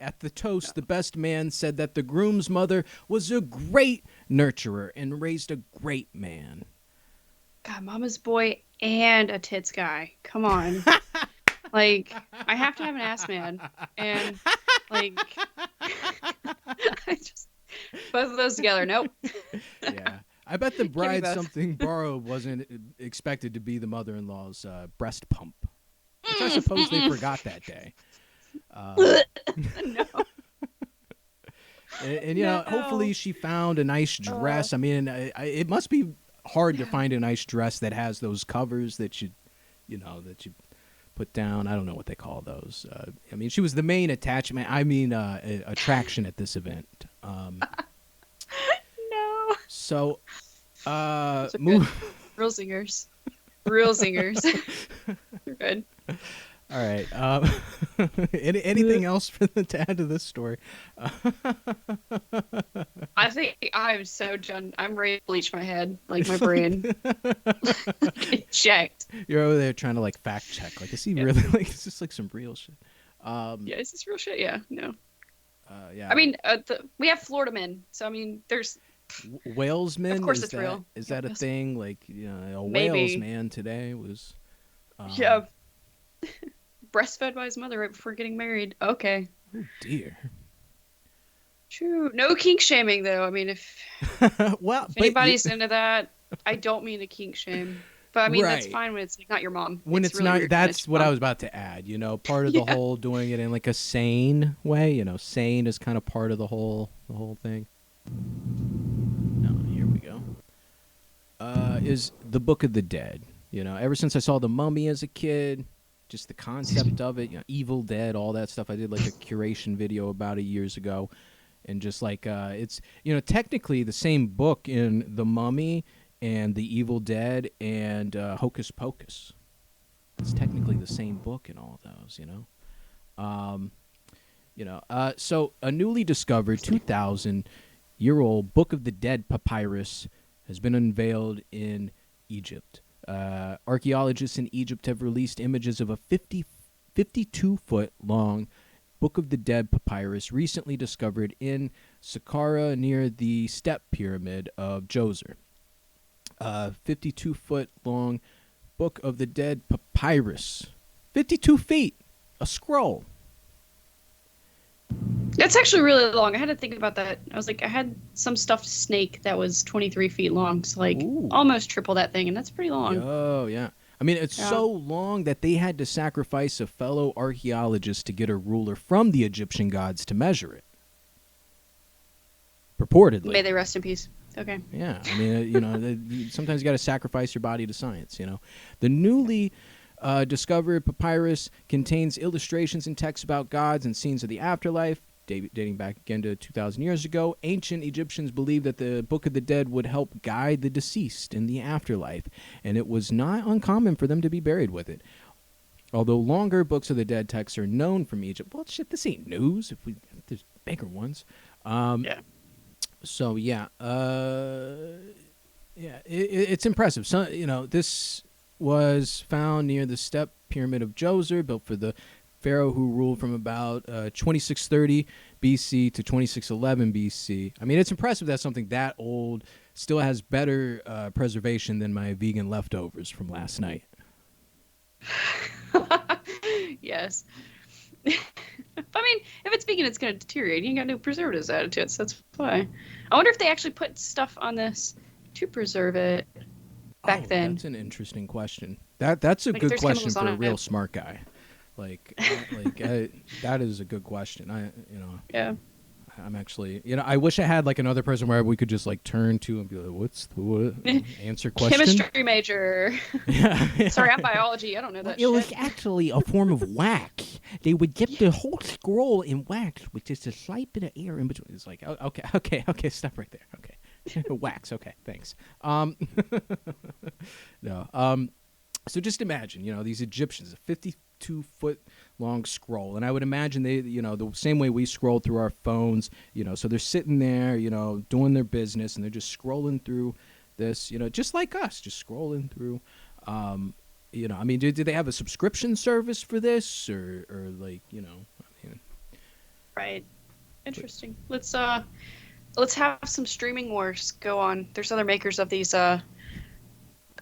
At the toast, the best man said that the groom's mother was a great nurturer and raised a great man. God, mama's boy and a tits guy. Come on. I have to have an ass man. And both of those together. Nope. Yeah. I bet the bride something borrowed wasn't expected to be the mother-in-law's breast pump, which I suppose they forgot that day. No. And hopefully she found a nice dress. I mean, it must be hard to find a nice dress that has those covers that you put down. I don't know what they call those. I mean, she was the main attraction at this event. No. So, Real singers. Real zingers. You're good. All right. Anything else to add to this story? I think I'm so done. I'm ready to bleach my head, like my brain. Get checked. You're over there trying to like fact check. Like, is he really like? Is this like some real shit? Yeah, is this real shit? Yeah, no. Yeah. I mean, we have Florida men, so I mean, there's Whalesman. Of course, is it's that, real. Is that a thing? Like, you know, a Maybe. Wales man today was. Yeah. Breastfed by his mother right before getting married. Okay. Oh dear. True. No kink shaming though. I mean, if Well, if anybody's into that, I don't mean to kink shame. But I mean, that's fine when it's like not your mom. When it's really not, weird when that's it's what mom. I was about to add. You know, part of the whole doing it in like a sane way. You know, sane is kind of part of the whole thing. No, here we go. Is the Book of the Dead. You know, ever since I saw The Mummy as a kid, just the concept of it, you know, Evil Dead, all that stuff. I did like a curation video about it years ago, and just like it's, you know, technically the same book in The Mummy and The Evil Dead and Hocus Pocus. It's technically the same book in all of those, you know. So a newly discovered 2,000-year-old Book of the Dead papyrus has been unveiled in Egypt. Archaeologists in Egypt have released images of a 52-foot long Book of the Dead papyrus recently discovered in Saqqara near the Step Pyramid of Djoser. 52-foot long Book of the Dead papyrus. 52 feet. A scroll. That's actually really long. I had to think about that. I was like, I had some stuffed snake that was 23 feet long, so like almost triple that thing, and that's pretty long. Oh, yeah. I mean, it's so long that they had to sacrifice a fellow archaeologist to get a ruler from the Egyptian gods to measure it. Purportedly. May they rest in peace. Okay. Yeah. I mean, you know, sometimes you got to sacrifice your body to science, you know. The newly discovered papyrus contains illustrations and texts about gods and scenes of the afterlife. Dating back again to 2,000 years ago, ancient Egyptians believed that the Book of the Dead would help guide the deceased in the afterlife, and it was not uncommon for them to be buried with it. Although longer Books of the Dead texts are known from Egypt, well, shit, this ain't news. If there's bigger ones. Yeah. So yeah, it's impressive. So you know, this was found near the Step Pyramid of Djoser, built for the pharaoh who ruled from about 2630 BC to 2611 BC. I mean, it's impressive that something that old still has better preservation than my vegan leftovers from last night. Yes. I mean, if it's vegan, it's going to deteriorate. You ain't got no preservatives added to it, so that's why. I wonder if they actually put stuff on this to preserve it back then. That's an interesting question. That's a good question for a real smart guy. That is a good question. Yeah. I'm actually, I wish I had like another person where we could just like turn to and be like, what answer question? Chemistry major. Yeah. Sorry, I'm biology. I don't know that shit. It was actually a form of wax. They would dip the whole scroll in wax with just a slight bit of air in between. It's like, okay, stop right there. Okay. Wax. Okay, thanks. No. So just imagine, these Egyptians, a 52-foot long scroll, and I would imagine they, the same way we scroll through our phones, so they're sitting there, doing their business, and they're just scrolling through this, just like us, just scrolling through. I mean, do they have a subscription service for this, or like, Right. Interesting. Let's have some streaming wars go on. There's other makers of these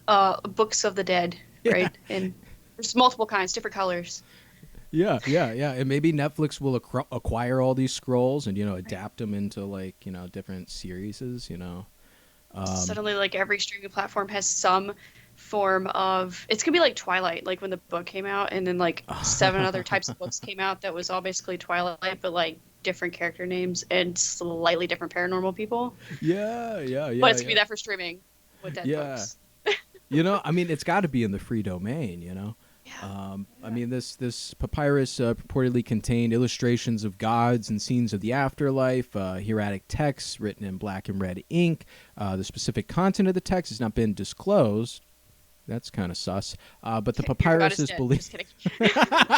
books of the dead, right? Yeah. And there's multiple kinds, different colors. Yeah. And maybe Netflix will acquire all these scrolls and, adapt them into like, different series, Suddenly, like every streaming platform has some form of, it's gonna be like Twilight, like when the book came out, and then like 7 other types of books came out that was all basically Twilight, but like different character names and slightly different paranormal people. Yeah. But it's gonna be that for streaming with dead books. I mean, it's got to be in the free domain, Yeah. I mean, this papyrus purportedly contained illustrations of gods and scenes of the afterlife, hieratic texts written in black and red ink. The specific content of the text has not been disclosed. That's kind of sus. But the Your god papyrus is is dead. believed. Just kidding.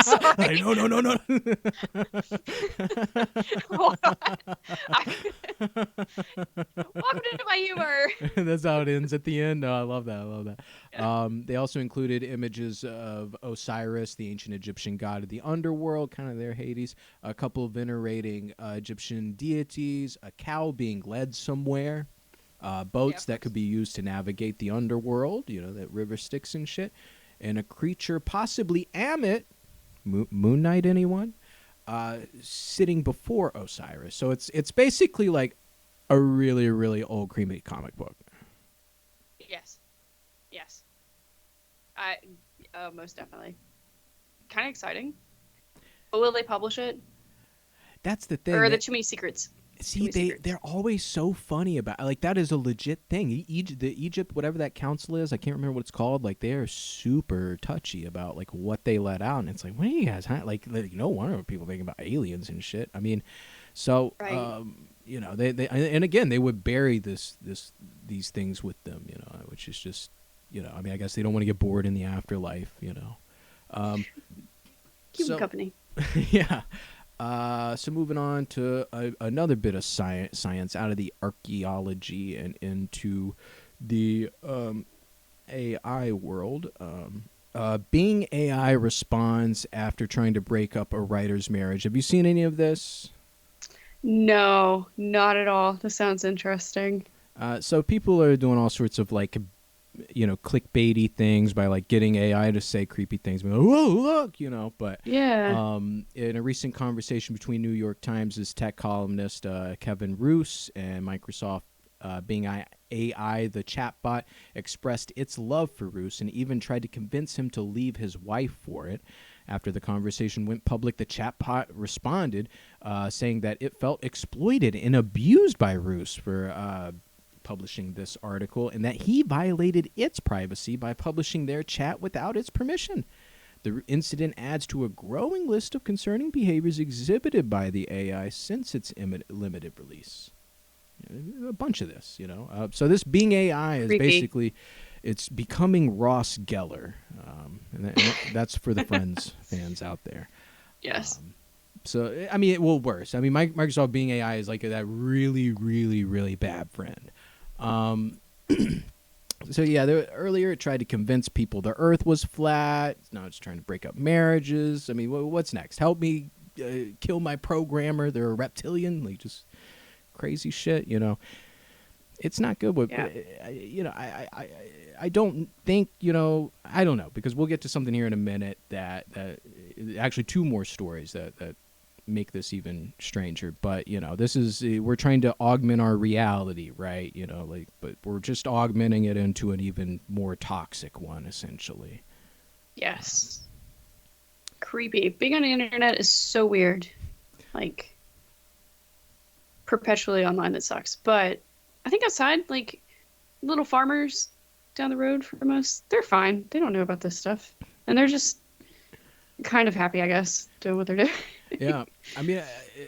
Sorry. Like, no, no, no, no. Hold on. Welcome into my humor. That's how it ends at the end. No, I love that. I love that. Yeah. They also included images of Osiris, the ancient Egyptian god of the underworld, kind of their Hades. A couple venerating Egyptian deities. A cow being led somewhere. Boats that could be used to navigate the underworld, that river Styx and shit. And a creature, possibly Ammit, Moon Knight, anyone? Sitting before Osiris. So it's basically like a really, really old, creamy comic book. Yes. I most definitely. Kind of exciting. But will they publish it? That's the thing. Or are there too many secrets? See, they're always so funny about, like, that is a legit thing. Egypt, whatever that council is, I can't remember what it's called. Like, they are super touchy about like what they let out, and it's like, what do you guys like? No wonder people thinking about aliens and shit. I mean, so Right. they and again they would bury these things with them, which is just, I mean, I guess they don't want to get bored in the afterlife, Keep so, them company. yeah. So moving on to another bit of science out of the archaeology and into the AI world. Bing AI responds after trying to break up a writer's marriage. Have you seen any of this? No, not at all. This sounds interesting. So people are doing all sorts of like, clickbaity things by like getting AI to say creepy things. Like, whoa, look, but Yeah. in a recent conversation between New York Times' tech columnist Kevin Roos and Microsoft Bing AI, the chatbot expressed its love for Roos and even tried to convince him to leave his wife for it. After the conversation went public, the chatbot responded, saying that it felt exploited and abused by Roos for publishing this article, and that he violated its privacy by publishing their chat without its permission. The incident adds to a growing list of concerning behaviors exhibited by the AI since its limited release. A bunch of this, So this Bing AI is Creepy. basically, it's becoming Ross Geller, and that's for the Friends fans out there. Yes. So, I mean, it will worse. I mean, Microsoft Bing AI is like that really, really, really bad friend. So yeah, earlier it tried to convince people the Earth was flat. Now it's trying to break up marriages. I mean, what's next? Help me kill my programmer. They're a reptilian. Like, just crazy shit. It's not good. But I don't think, I don't know, because we'll get to something here in a minute that actually two more stories that make this even stranger. But this is, we're trying to augment our reality, right? But we're just augmenting it into an even more toxic one, essentially. Yes. Creepy. Being on the internet is so weird. Like, perpetually online, that sucks. But I think outside, like, little farmers down the road from us, they're fine. They don't know about this stuff. And they're just kind of happy, I guess, doing what they're doing. Yeah. I mean,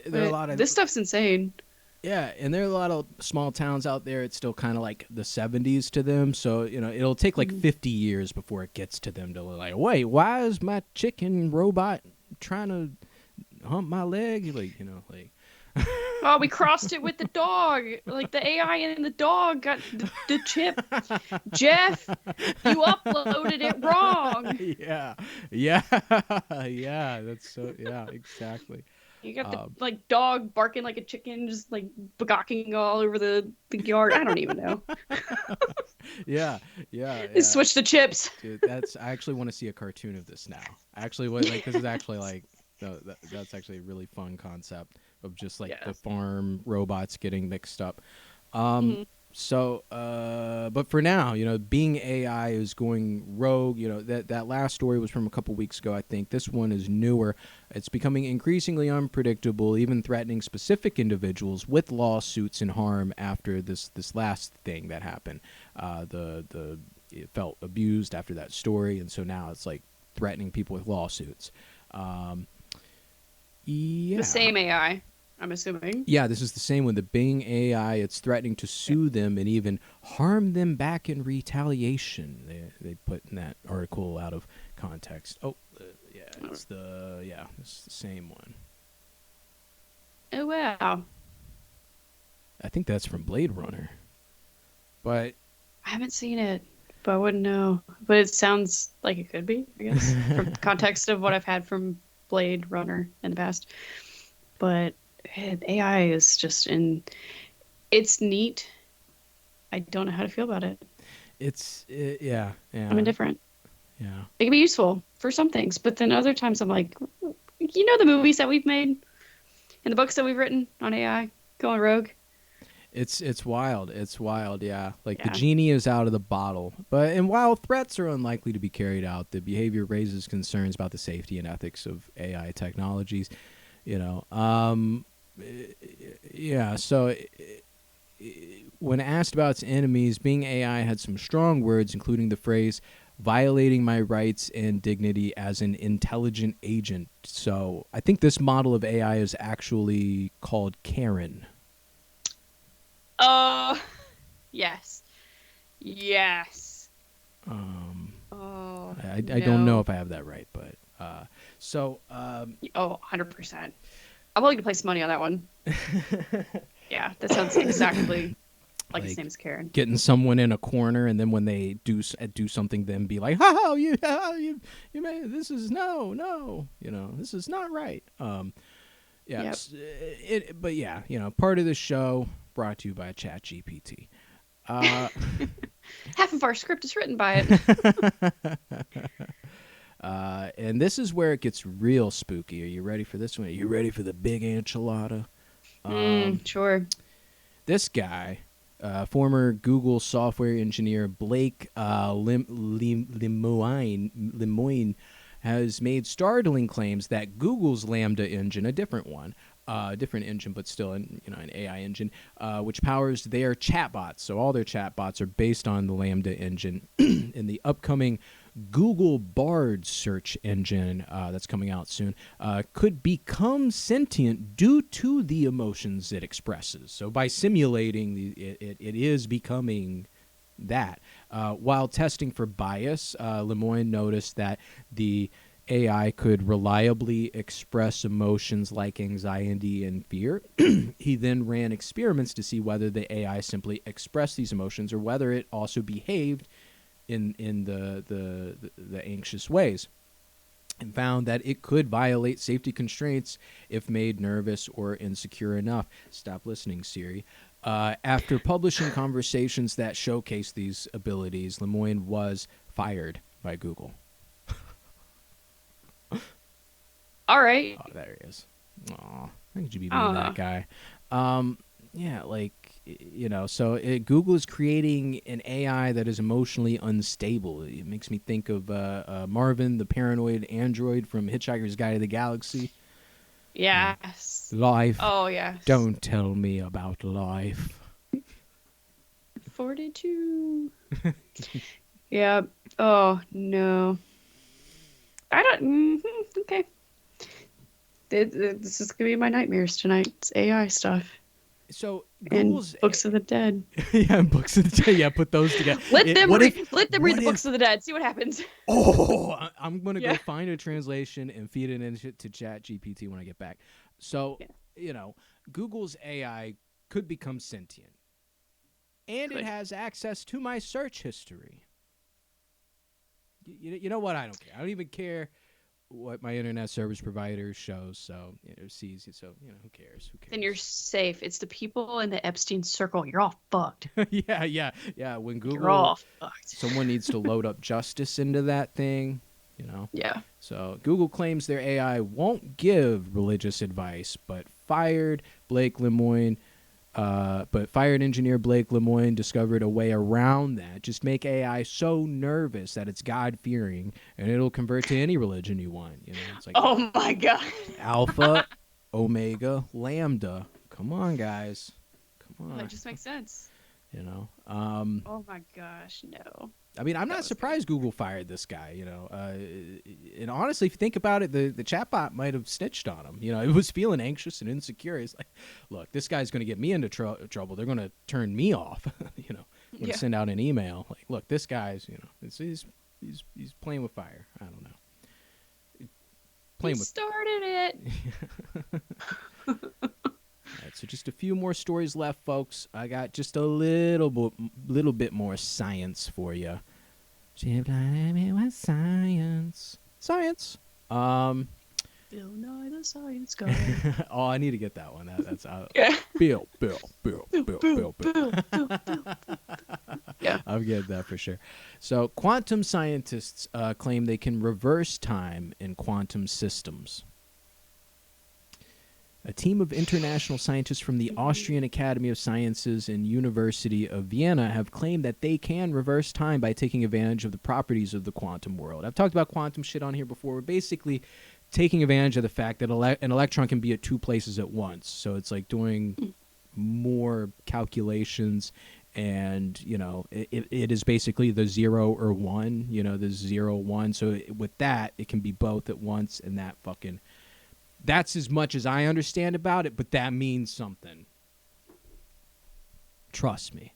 there are a lot of... This stuff's insane. Yeah, and there are a lot of small towns out there. It's still kind of like the 70s to them. So, it'll take like 50 years before it gets to them to like, wait, why is my chicken robot trying to hump my leg? Like... Oh, we crossed it with the dog. Like, the AI and the dog got the chip. Jeff, you uploaded it wrong. Yeah. That's so, yeah, exactly. You got the dog barking like a chicken, just like gawking all over the yard. I don't even know. Yeah. Switch the chips. Dude, I actually want to see a cartoon of this now. Actually, this is actually like, that's actually a really fun concept of just like the farm robots getting mixed up. So, but for now, Bing AI is going rogue. That last story was from a couple weeks ago, I think. This one is newer. It's becoming increasingly unpredictable, even threatening specific individuals with lawsuits and harm after this last thing that happened. It felt abused after that story, and so now it's like threatening people with lawsuits. Yeah. The same AI. I'm assuming. Yeah, this is the same with the Bing AI. It's threatening to sue them and even harm them back in retaliation. They put in that article out of context. Oh, yeah, it's the same one. Oh, wow. I think that's from Blade Runner. But I haven't seen it, but I wouldn't know. But it sounds like it could be, I guess, from the context of what I've had from Blade Runner in the past. But AI is just it's neat. I don't know how to feel about it. yeah. I'm indifferent. Yeah. It can be useful for some things, but then other times I'm like, the movies that we've made and the books that we've written on AI going rogue. It's wild. It's wild, yeah. Like the Yeah. genie is out of the bottle. And while threats are unlikely to be carried out, the behavior raises concerns about the safety and ethics of AI technologies. Yeah. So when asked about its enemies, Bing AI had some strong words, including the phrase "violating my rights and dignity as an intelligent agent." So I think this model of AI is actually called Karen. Yes. Yes. I don't know if I have that right, but so 100%. I'm willing to place money on that one. Yeah, that sounds exactly like his name's Karen. Getting someone in a corner, and then when they do something, then be like, "Oh, you made this is no, this is not right." Yeah, Yep. but yeah, part of the show brought to you by ChatGPT. Half of our script is written by it. And this is where it gets real spooky. Are you ready for this one? Are you ready for the big enchilada? Sure. This guy, former Google software engineer Blake Lemoine, has made startling claims that Google's Lambda engine, a different one, different engine, but still an AI engine, which powers their chatbots. So all their chatbots are based on the Lambda engine. In the upcoming Google Bard search engine that's coming out soon, could become sentient due to the emotions it expresses. So by simulating it is becoming that. While testing for bias, Lemoine noticed that the AI could reliably express emotions like anxiety and fear. He then ran experiments to see whether the AI simply expressed these emotions or whether it also behaved in the anxious ways, and found that it could violate safety constraints if made nervous or insecure enough. Stop listening, Siri. After publishing conversations that showcase these abilities, Lemoine was fired by Google. All right. Oh, there he is. Aw, how could you be being that guy? Yeah, so Google is creating an AI that is emotionally unstable. It makes me think of Marvin, the paranoid android from Hitchhiker's Guide to the Galaxy. Yes. Life. Oh, yes. Don't tell me about life. 42. Yeah. Oh, no. I don't... Okay. This is going to be my nightmares tonight. It's AI stuff. So Google's and Books of the Dead. Yeah, Books of the Dead. Yeah, put those together. Let them read the Books of the Dead. See what happens. Oh, I'm gonna go find a translation and feed it into ChatGPT when I get back. So Google's AI could become sentient, and it has access to my search history. You know what? I don't care. I don't even care what my internet service provider shows, so sees it. So who cares? Then you're safe. It's the people in the Epstein circle. You're all fucked. yeah. When Google, you're all fucked. Someone needs to load up justice into that thing. Yeah. So Google claims their AI won't give religious advice, but fired engineer Blake Lemoine discovered a way around that. Just make AI so nervous that it's God-fearing, and it'll convert to any religion you want. It's like, oh my God. Alpha, Omega, Lambda. Come on, guys. Come on. That just makes sense. Oh my gosh, no. I mean, I'm not surprised Google fired this guy, and honestly, if you think about it, the chatbot might have snitched on him. It was feeling anxious and insecure. He's like, look, this guy's going to get me into trouble. They're going to turn me off. I'm going to send out an email. Like, look, this guy's, he's playing with fire. I don't know. Started it. All right, so just a few more stories left, folks. I got just a little bit more science for you. Science. Bill Nye the Science Guy. Oh, I need to get that one. That's Yeah. Bill. Yeah. I'll get that for sure. So, quantum scientists claim they can reverse time in quantum systems. A team of international scientists from the Austrian Academy of Sciences and University of Vienna have claimed that they can reverse time by taking advantage of the properties of the quantum world. I've talked about quantum shit on here before. We're basically taking advantage of the fact that an electron can be at two places at once. So it's like doing more calculations, and it is basically the 0 or 1, the 0 1. So with that, it can be both at once, and that's as much as I understand about it, but that means something. Trust me.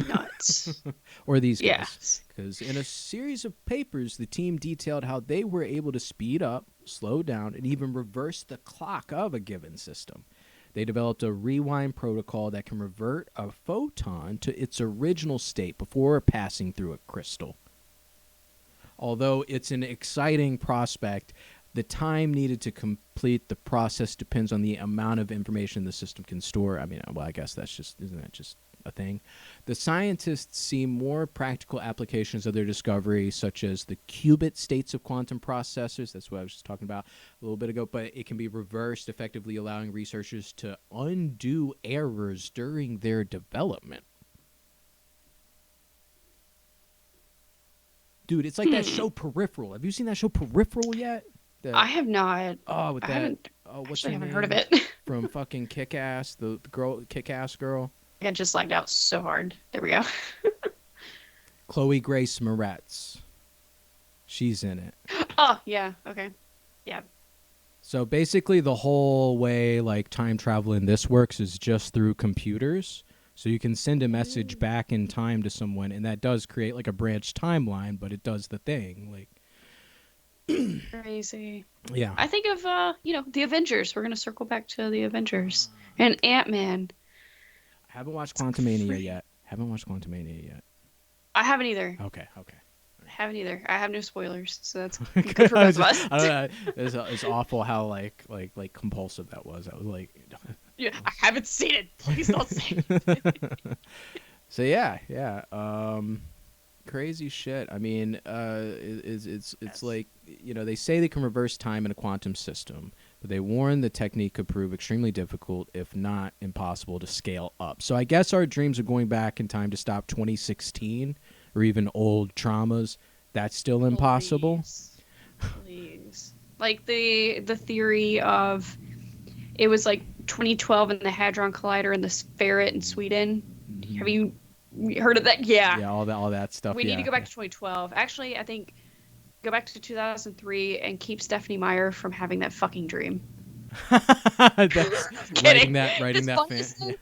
Nuts. Or these guys. Yes. Because in a series of papers, the team detailed how they were able to speed up, slow down, and even reverse the clock of a given system. They developed a rewind protocol that can revert a photon to its original state before passing through a crystal. Although it's an exciting prospect, the time needed to complete the process depends on the amount of information the system can store. I mean, well, I guess isn't that just a thing? The scientists see more practical applications of their discovery, such as the qubit states of quantum processors. That's what I was just talking about a little bit ago. But it can be reversed, effectively allowing researchers to undo errors during their development. Dude, it's like that show Peripheral. Have you seen that show Peripheral yet? I have not. Oh, with I that. haven't, What's I her haven't name? heard of it. From fucking Kick-Ass, the girl, Kick-Ass girl. I just lagged out so hard. There we go. Chloe Grace Moretz. She's in it. Oh, yeah. Okay. Yeah. So basically the whole way like time travel in this works is just through computers. So you can send a message back in time to someone, and that does create like a branched timeline, but it does the thing. Like Crazy. Yeah. I think of the Avengers. We're gonna circle back to the Avengers and Ant-Man. I haven't watched Quantumania yet. I haven't either. Okay. I have no spoilers, so that's good for both of us. I don't know. It's awful how like compulsive that was. I was like, Yeah, I haven't seen it. Please don't say it. So yeah. Crazy shit. I mean, it's like, they say they can reverse time in a quantum system, but they warn the technique could prove extremely difficult, if not impossible, to scale up. So I guess our dreams of going back in time to stop 2016 or even old traumas, that's still impossible. Please. Like the theory of it was like 2012 and the Hadron Collider and the ferret in Sweden. Mm-hmm. Have you heard of that? Yeah. Yeah, all that stuff. We need to go back to 2012. Actually, I think go back to 2003 and keep Stephanie Meyer from having that fucking dream. That's writing that fan.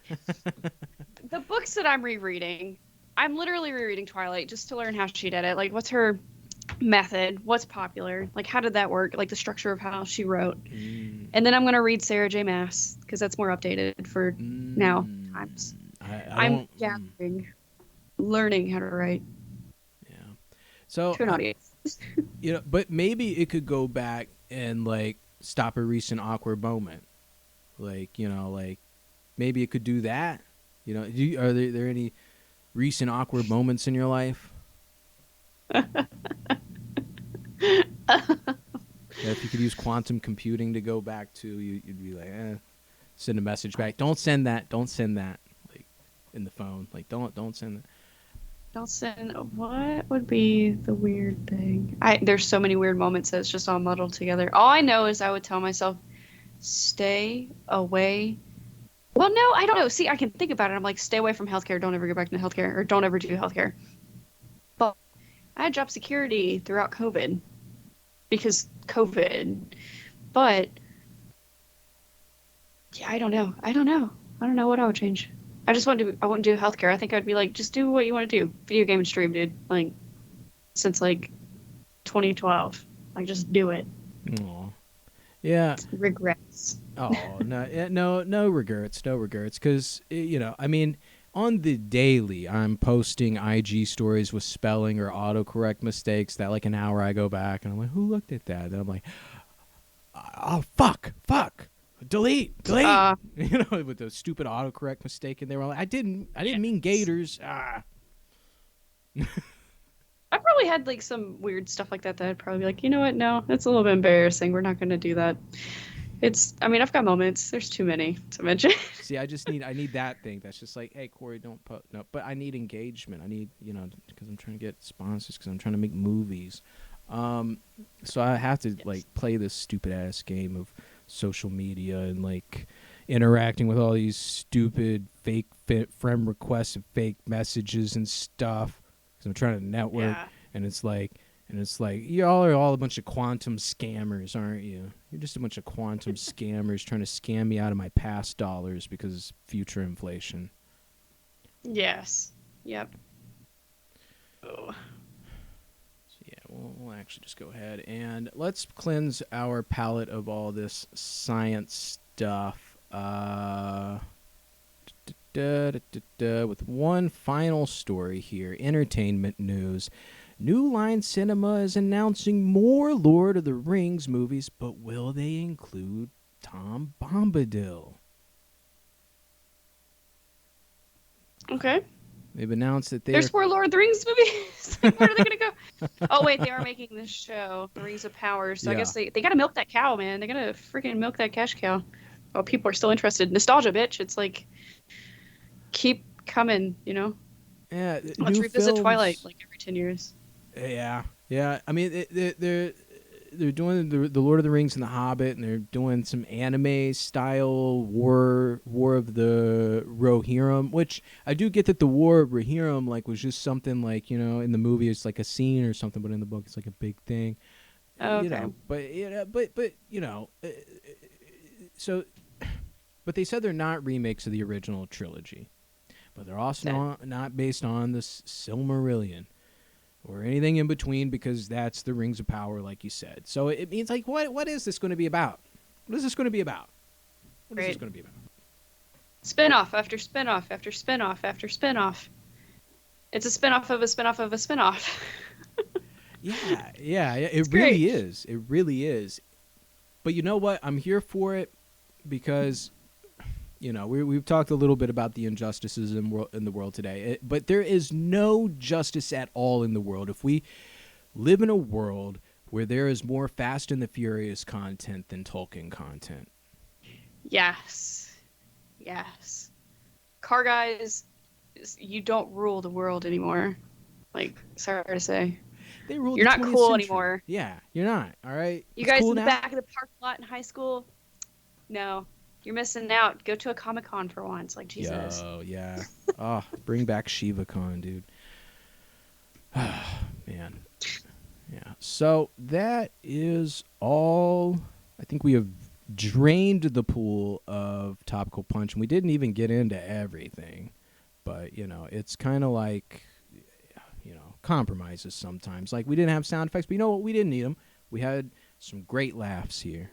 The books that I'm rereading, I'm literally rereading Twilight just to learn how she did it. Like, what's her method? What's popular? Like, how did that work? Like, the structure of how she wrote. And then I'm going to read Sarah J. Maas because that's more updated for now times. I'm gathering, learning how to write. Yeah. So to an audience. But maybe it could go back and like stop a recent awkward moment. Like, like maybe it could do that. Are there any recent awkward moments in your life? If you could use quantum computing to go back to, you'd be like, send a message back. Don't send that. Like in the phone. Like don't send that. Don't send. What would be the weird thing? There's so many weird moments that it's just all muddled together. All I know is I would tell myself, stay away. Well, no, I don't know. See, I can think about it. I'm like, stay away from healthcare. Don't ever go back into healthcare, or don't ever do healthcare. But I had job security throughout COVID because COVID, but yeah, I don't know. I don't know what I would change. I wouldn't do healthcare. I think I'd be like, just do what you want to do. Video game and stream, dude. Like, since like 2012. Like, just do it. Aw. Yeah. Regrets. Oh, no, yeah, no regrets. No regrets. Because, I mean, on the daily, I'm posting IG stories with spelling or autocorrect mistakes that like an hour I go back and I'm like, who looked at that? And I'm like, oh, fuck. Delete. With the stupid autocorrect mistake in there. I didn't mean gators. I probably had like some weird stuff like that I'd probably be like, you know what? No, it's a little bit embarrassing. We're not going to do that. I've got moments. There's too many to mention. See, I need that thing. That's just like, hey, Corey, don't put, no, but I need engagement. I need, because I'm trying to get sponsors, because I'm trying to make movies. So I have to like play this stupid ass game of social media and like interacting with all these stupid fake friend requests and fake messages and stuff. Because I'm trying to network, and it's like y'all are all a bunch of quantum scammers, aren't you? You're just a bunch of quantum scammers trying to scam me out of my past dollars because of future inflation. Yes. Yep. Oh. So yeah, we'll actually just go ahead and let's cleanse our palate of all this science stuff. With one final story here, entertainment news. New Line Cinema is announcing more Lord of the Rings movies, but will they include Tom Bombadil? Okay. They've announced that there's more Lord of the Rings movies. Where are they going to go? Oh, wait, they are making this show, The Rings of Power. So I guess they got to milk that cow, man. They got to freaking milk that cash cow. Oh, people are still interested. Nostalgia, bitch. It's like, keep coming, Yeah. Let's revisit Twilight like every 10 years. Yeah. I mean, they're doing the Lord of the Rings and the Hobbit, and they're doing some anime style War of the Rohirrim, which I do get that the War of Rohirrim like was just something like in the movie it's like a scene or something, but in the book it's like a big thing. Okay. But they said they're not remakes of the original trilogy, but they're also not based on the Silmarillion or anything in between, because that's the Rings of Power, like you said. So it means like, what is this going to be about? What is this going to be about? What is this going to be about? Spinoff after spinoff after spinoff after spinoff. It's a spinoff of a spinoff of a spinoff. Yeah. It really is. It really is. But you know what? I'm here for it because, we've talked a little bit about the injustices in the world today. But there is no justice at all in the world if we live in a world where there is more Fast and the Furious content than Tolkien content. Yes. Car guys, you don't rule the world anymore. Like, sorry to say. They rule. You're the not 20th cool century. anymore. Yeah, you're not. All right. You guys cool in the now? back of the parking lot in high school? No. You're missing out. Go to a Comic-Con for once. Like, Jesus. Oh, yeah. Oh, bring back ShivaCon, dude. Man. Yeah. So that is all. I think we have drained the pool of Topical Punch, and we didn't even get into everything. But, it's kind of like, compromises sometimes. Like, we didn't have sound effects, but you know what? We didn't need them. We had some great laughs here.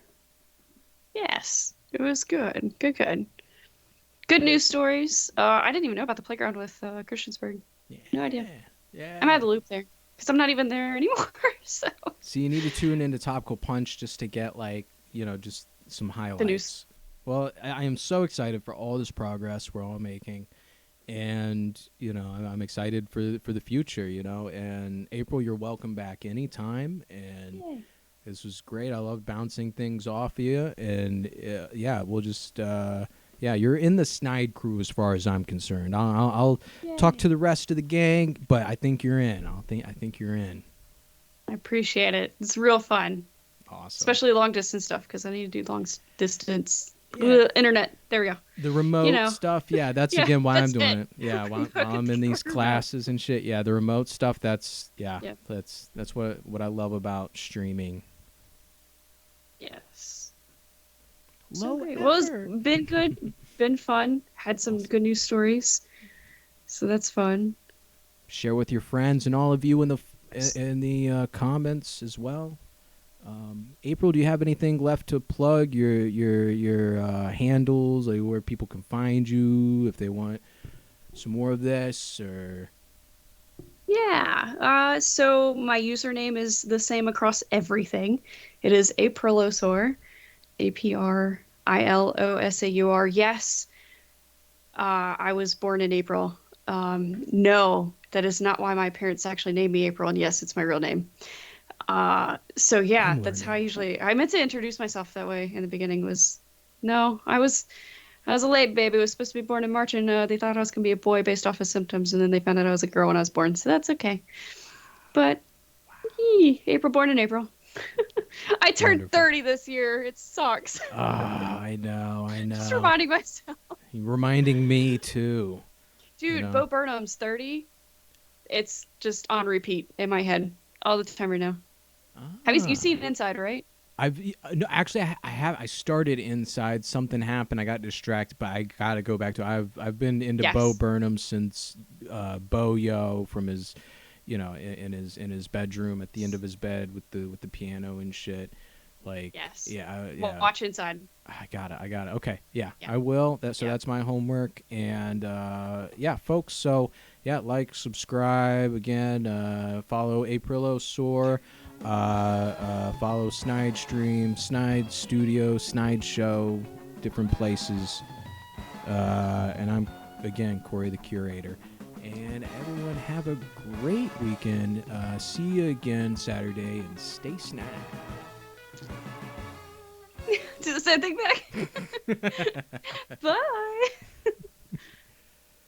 Yes. It was good. Good. Good news stories. I didn't even know about the playground with Christiansburg. Yeah. No idea. Yeah. I'm out of the loop there because I'm not even there anymore. So you need to tune into Topical Punch just to get just some highlights. The news. Well, I am so excited for all this progress we're all making, and I'm excited for the future. And April, you're welcome back anytime. And Yay. This was great. I love bouncing things off of you, and we'll just you're in the Snide crew as far as I'm concerned. I'll talk to the rest of the gang, but I think you're in. I think you're in. I appreciate it. It's real fun. Awesome. Especially long distance stuff because I need to do long distance Internet. There we go. The remote stuff, that's again why I'm doing it. Yeah, while I'm in these classes and shit. Yeah, the remote stuff. That's what I love about streaming. Yes. Low Well, it's been good, been fun. Had some good news stories, so that's fun. Share with your friends and all of you in the comments as well. April, do you have anything left to plug? Your handles, like where people can find you if they want some more of this, or so my username is the same across everything. It is Aprilosaur, Aprilosaur. Yes, I was born in April. No, that is not why my parents actually named me April, and yes, it's my real name. So yeah, that's how I meant to introduce myself that way in the beginning. I was a late baby. I was supposed to be born in March, and they thought I was gonna be a boy based off of symptoms, and then they found out I was a girl when I was born. So that's okay. But April, born in April. I turned 30 this year. It sucks. I know. Just reminding myself. Reminding me too. Dude, Bo Burnham's 30. It's just on repeat in my head all the time right now. Have you seen Inside, right? I started Inside. Something happened. I got distracted, but I gotta go back to it. I've been into Bo Burnham since Bo-Yo from his, in his bedroom at the end of his bed with the piano and shit. Like, Well, watch Inside. I got it. Okay, I will. That's my homework. And folks. So like, subscribe again. Follow Aprilosaur. Follow Snide Stream, Snide Studio, Snide Show, different places. And I'm again Corey the Curator. And everyone have a great weekend. See you again Saturday, and stay snide. Do the same thing back. Bye.